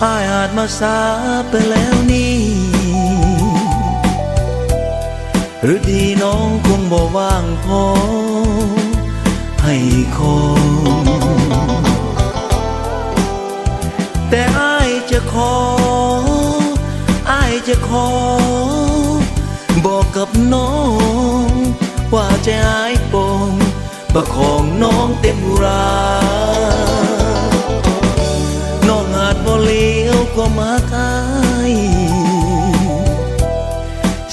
อ้ายอาจมาสาไปแล้วนี่หรือดีน้องคงบ่ว่างพอให้คอยแต่อ้ายจะขอบอกกับน้องว่าใจอ้ายปองประคองน้องเต็มรา น้องอาจบ่เลี้ยวกว่ามาไกล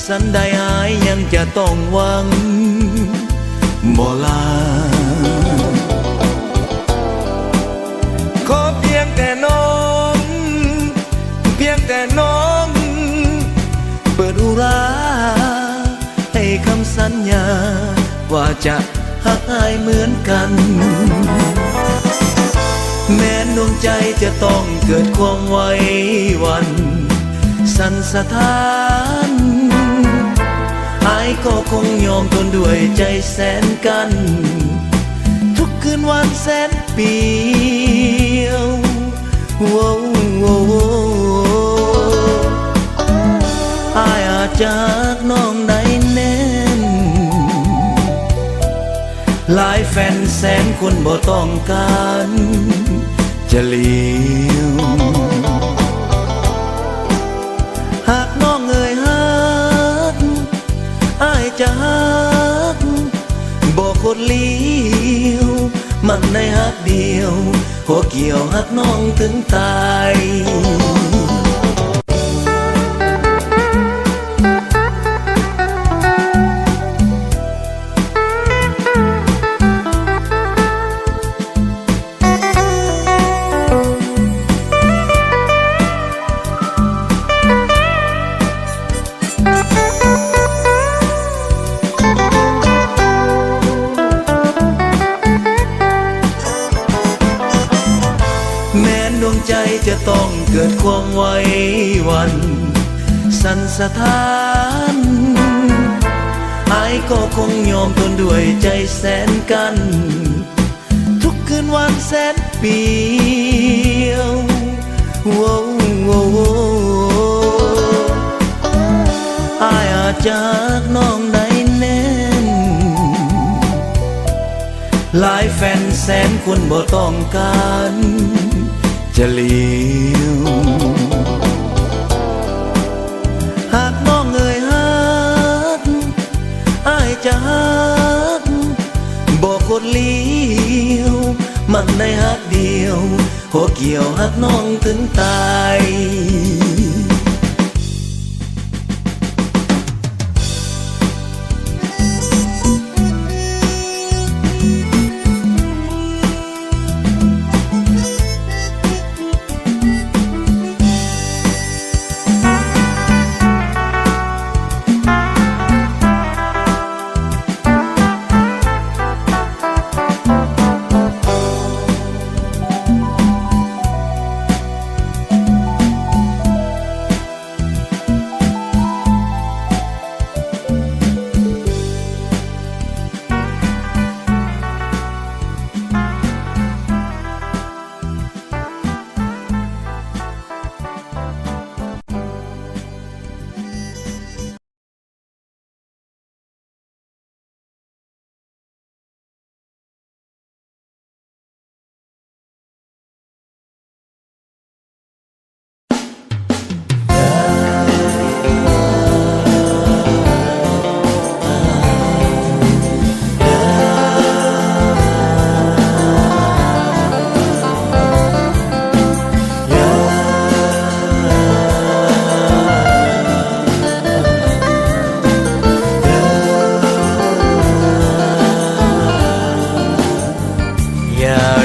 สันใดอายยังจะต้องหวังบ่ลาขอเพียงแต่น้องเปิดอุราให้คำสัญญาว่าจะหักอายเหมือนกันแม้ดวงใจจะต้องเกิดความไว้วันสั่นสะท้านอายก็คงยอมทนด้วยใจแสนกันทุกคืนวันแสนเปียวอายอาจจากน้องได้แน่นหลายแฟนแสนคนบ่ต้องการจะเลี้ยวหากน้องเอ่ยฮักอ้ายจะฮักบอกคนเลี้ยวมันในฮักเดียวหัวเกี่ยวฮักน้องถึงตายดวงใจจะต้องเกิดความไว้วันสั่นสะท้านอายก็คงยอมทนด้วยใจแสนกันทุกคืนวันแสนเปียวอายอาจจากน้องได้แน่นหลายแฟนแสนคนบ่ต้องการจะเลี้ยวหากน้องเอ่ยฮักอ้ายจะฮักบอกคนเลี้ยวมันในฮักเดียวหัวเกี่ยวฮักน้องถึงตาย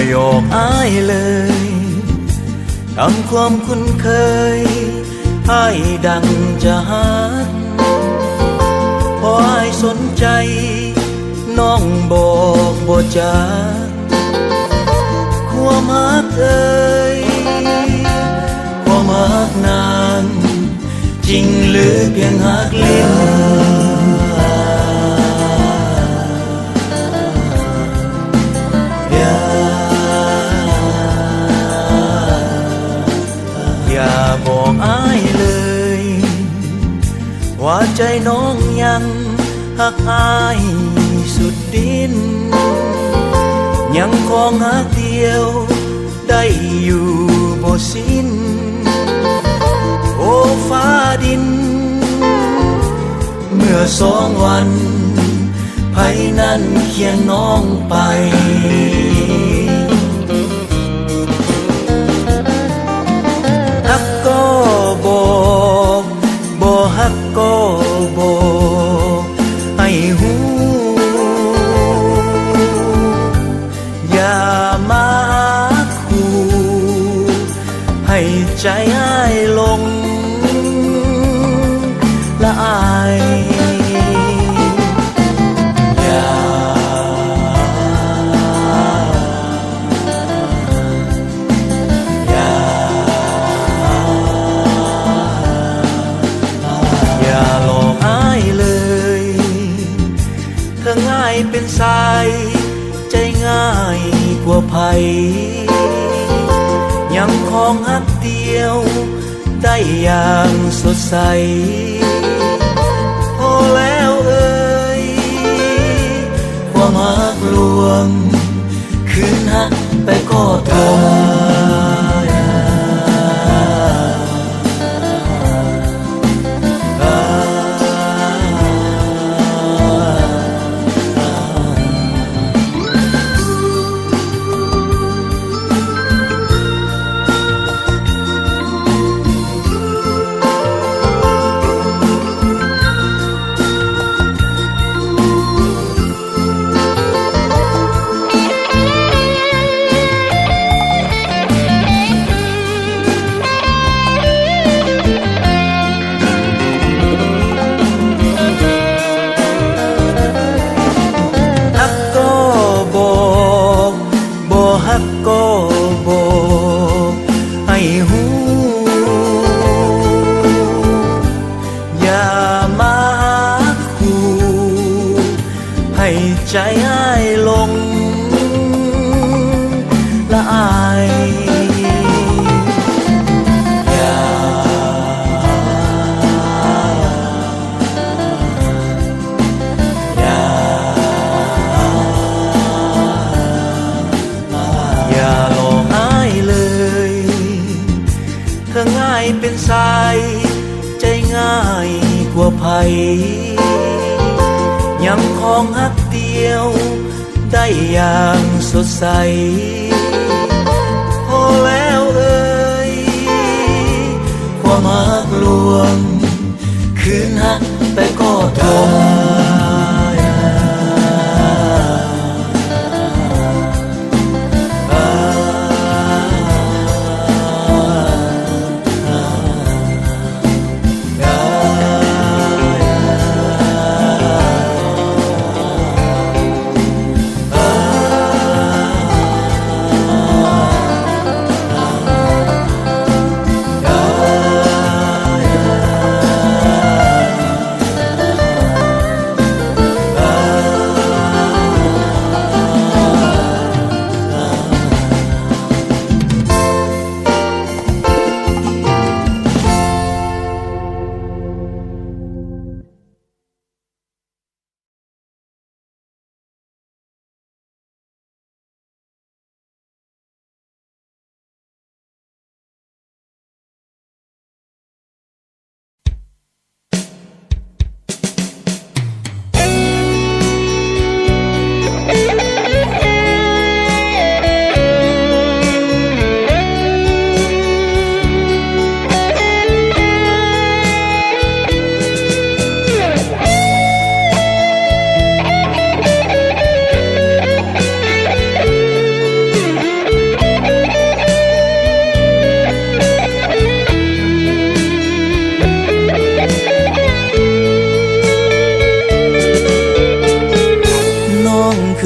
โยกอายเลยทำความคุ้นเคยให้ดังจะฮักพออายสนใจน้องบอกบ่จาความฮักเอ่ยความฮักนานจริงหรือเพียงฮักเล่นอย่าบอกอายเลยว่าใจน้องยังฮักอายสุดดินยังคงฮักเดียวได้อยู่บ่สิ้นโอ้ฟ้าดินเมื่อ2 วันไผนั้นเคียงน้องไปฮักก็บอกบ่ฮักก็บอกให้หูอย่ามาคู่ให้ใจอ้ายลงละอายอย่าหลอกอายเลยเธอง่ายเป็นสายใจง่ายกว่าไผยังคงฮักเดียวได้อย่างสดใสพอแล้วเอ่ยความฮักลวงคืนฮักไปก็ทนฮักก็บอกให้หูอย่ามาคู่ให้ใจอ้ายลงละอายอย่าหลอกอายเลยเธอง่ายเป็นสายใจง่ายกว่าไผยังคงฮักเดียวได้อย่างสดใสพอแล้วเอ่ยความฮักลวงคืนฮักไปก็ทน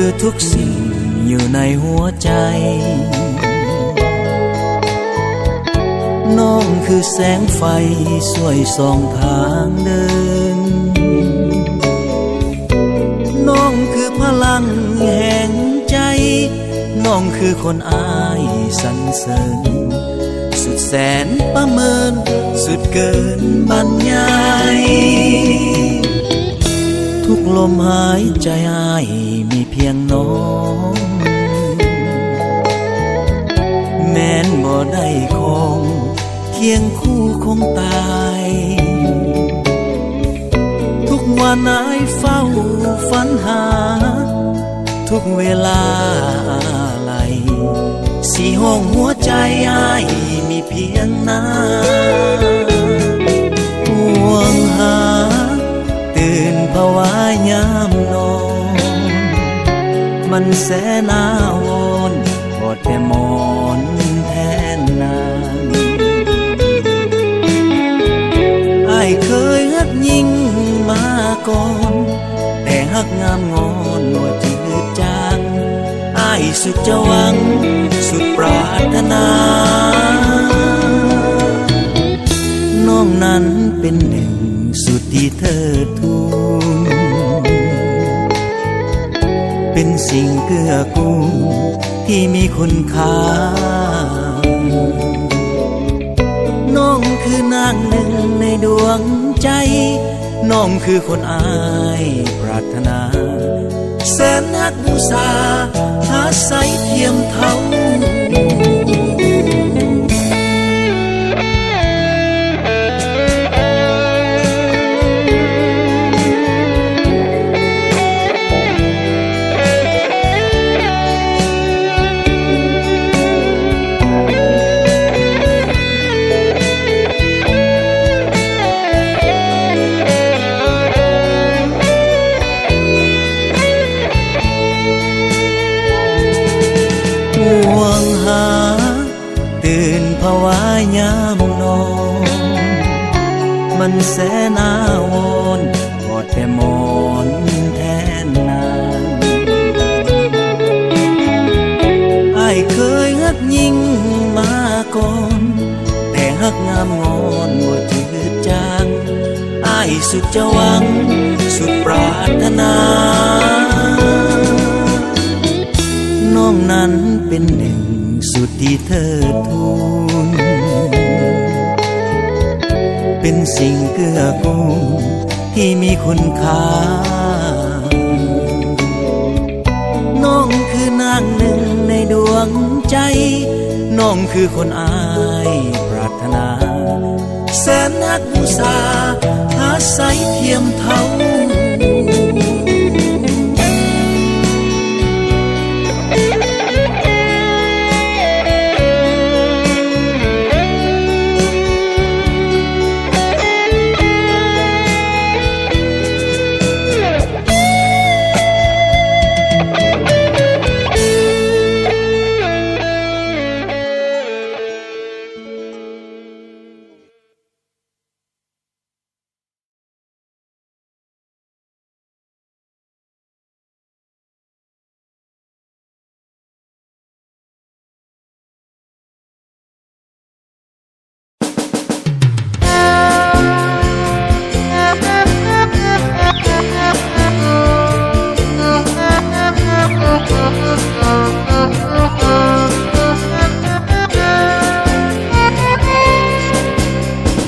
คือทุกสิ่งอยู่ในหัวใจน้องคือแสงไฟช่วยส่องทางเดินน้องคือพลังแห่งใจน้องคือคนอายสรรเสริญสุดแสนประเมินสุดเกินบรรยายทุกลมหายใจอายมีเพียงน้องแม้นบ่ได้คงเคียงคู่คงตายทุกวันอายเฝ้าฝันหาทุกเวลาอะไรสีห้องหัวใจอายมีเพียงน้าห่วงหาตื่นภาวะยามนอนมันแสนอาวรณ์กอดแต่หมอนแทนนางอายเคยฮักยิ่งมาก่อนแต่ฮักงามงอนว่าจืดจางอายสุดจะหวังสุดปรารถนาน้องนั้นเป็นหนึ่งสุดที่เธอทูลเป็นสิ่งเกื้อกูลที่มีคุณค่าน้องคือนางหนึ่งในดวงใจน้องคือคนอายปรารถนาแสนนักอุตสาหาใสเทียมเท่าห่วงหาตื่นภาวะยามนอนมันแสนอาวรณ์กอดแต่หมอนแทนนางอายเคยฮักยิ่งมาก่อนแต่ฮักงามงอนว่าจืดจางอายสุดจะหวังสุดปรารถนาน้องนั้นเป็นหนึ่งสุดที่เธอทูลเป็นสิ่งเกื้อกูลที่มีคุณค่าน้องคือนางหนึ่งในดวงใจน้องคือคนอายปรารถนาแสนนักอุตสาหาใสเทียมเท่า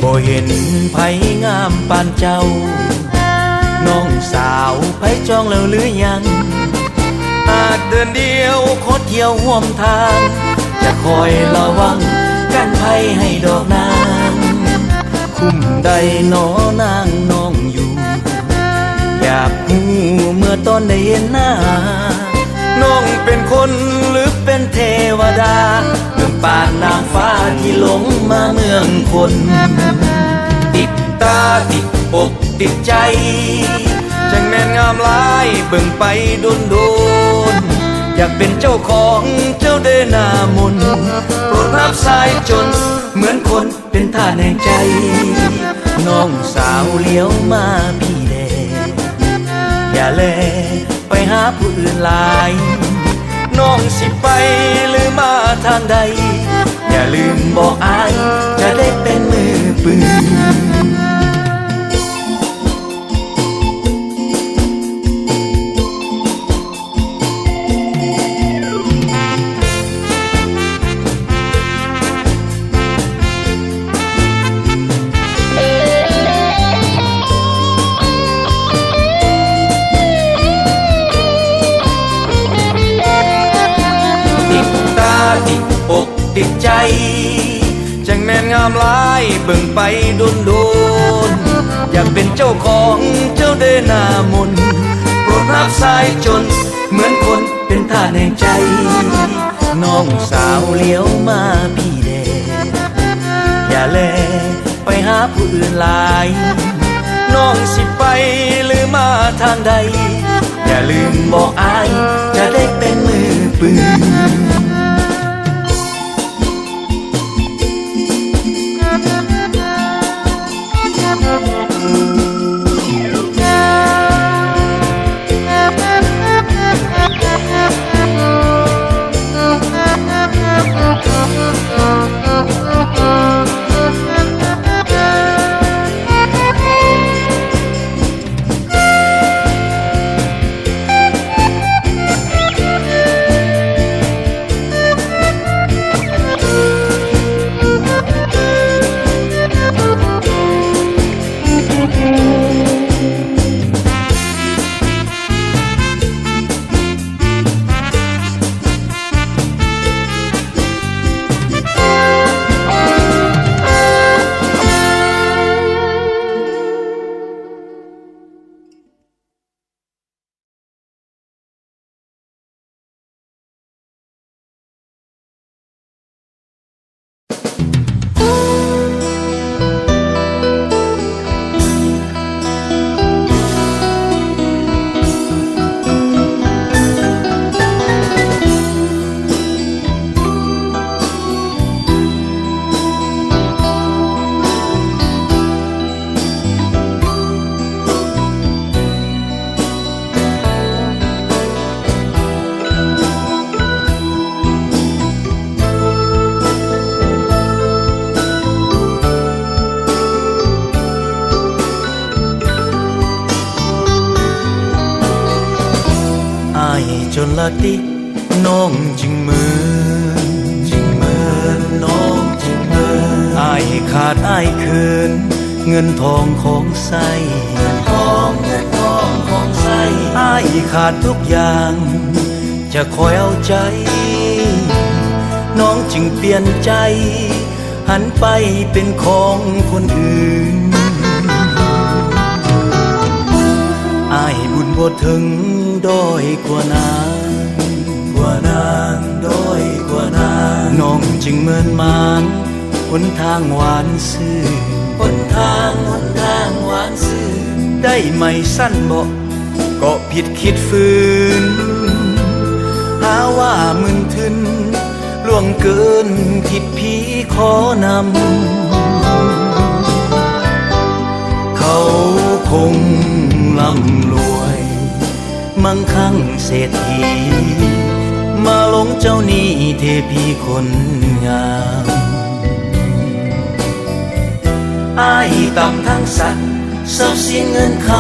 บ่เห็นไผงามปานเจ้าน้องสาวไผจองแล้วหรือยังอาจเดินเดียวขอเที่ยวห่วมทางจะคอยระวังกันภัยให้ดอกนางคุ้มใดหนอนางน้องอยู่อยากหูเมื่อตอนได้เห็นหน้าน้องเป็นคนหรือเป็นเทวดาเมืองป่านนางฟ้าที่หลงมาเมืองคนติดตาติดอกติดใจจังแม่นงามหลายเบิ่งไปโดนอยากเป็นเจ้าของเจ้าเดนามนโปรดรับสายจนเหมือนคนเป็นท่าแห่งใจน้องสาวเลี้ยวมาพี่แด อย่าแลไปหาผู้อื่นหลายน้องสิไปหรือมาทางใดอย่าลืมบอกอายจะได้เป็นมือปืนติดใจจังแม่นงามหลายเบิ่งไปโดนอยากเป็นเจ้าของเจ้าเดนามนโปรดรับสายจนเหมือนคนเป็นท่าแห่งใจน้องสาวเลี้ยวมาพี่แดอย่าแลไปหาผู้อื่นหลายน้องสิไปหรือมาทางใดอย่าลืมบอกอายจะได้เป็นมือปืนจนละติน้องจึงเหมือนน้องจึงเหมือนอายขาดอายเขินเงินทองของใส่เงินทองของใส่อายขาดทุกอย่างจะคอยเอาใจน้องจึงเปลี่ยนใจหันไปเป็นของคนอื่นอายบุญบ่ถึงด้อยกว่านางด้อยกว่านางน้องจึงเหมือนมานหนทางหวานซื่อหนทางหวานซื่อได้ไม่สั้นบ่ก็ผิดคิดฝืนหาว่ามึนทึนล่วงเกินผิดพี่ขอนำเขาคงร่ำรวยมั่งคั่งเศรษฐีมาหลงเจ้านี้เทพีคนงามอ้ายต่ำทั้งสัตว์ทรัพย์สินเงินค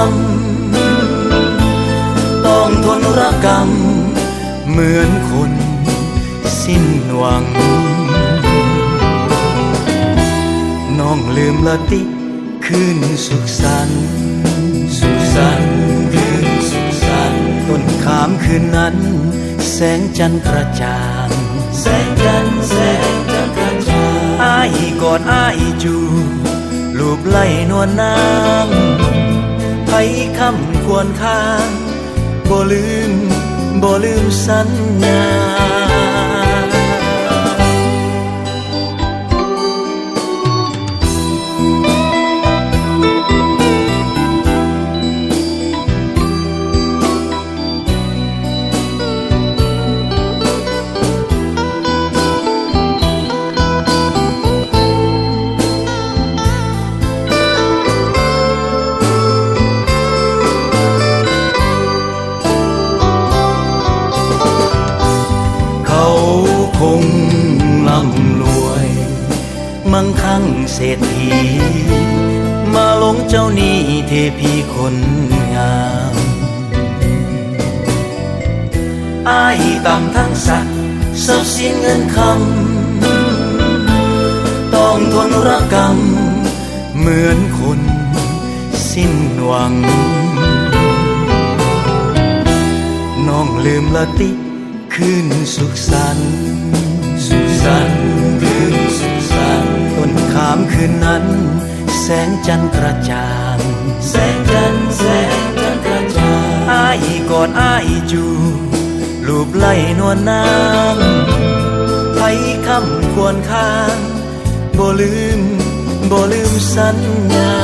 ำต้องทนระกรรมเหมือนคนสิ้นหวังน้องลืมละติคืนสุขสันต์คืนสุขสันต์ต้นขามคืนนั้นแสงจันทร์กระจ่างแสงจันทร์กระจ่างอ้ายกอดอ้ายจูลูบไหลนวลนางไผคำควรค้างบ่ลืมสัญญา ทั้งเศรษฐีมาหลงเจ้านี้เทพีคนงามอ้ายต่ำทั้งสัตว์ทรัพย์สินเงินคำต้องทนระกำเหมือนคนสิ้นหวังน้องลืมละติคืนสุขสันต์สุขสันต์คืนสุขสันต์ต้นขามคืนนั้นแสงจันทร์กระจ่างแสงจันทร์กระจ่างอ้ายกอดอ้ายจูลูบไหลนวลนางไผคำควรค้างบ่ลืมสัญญา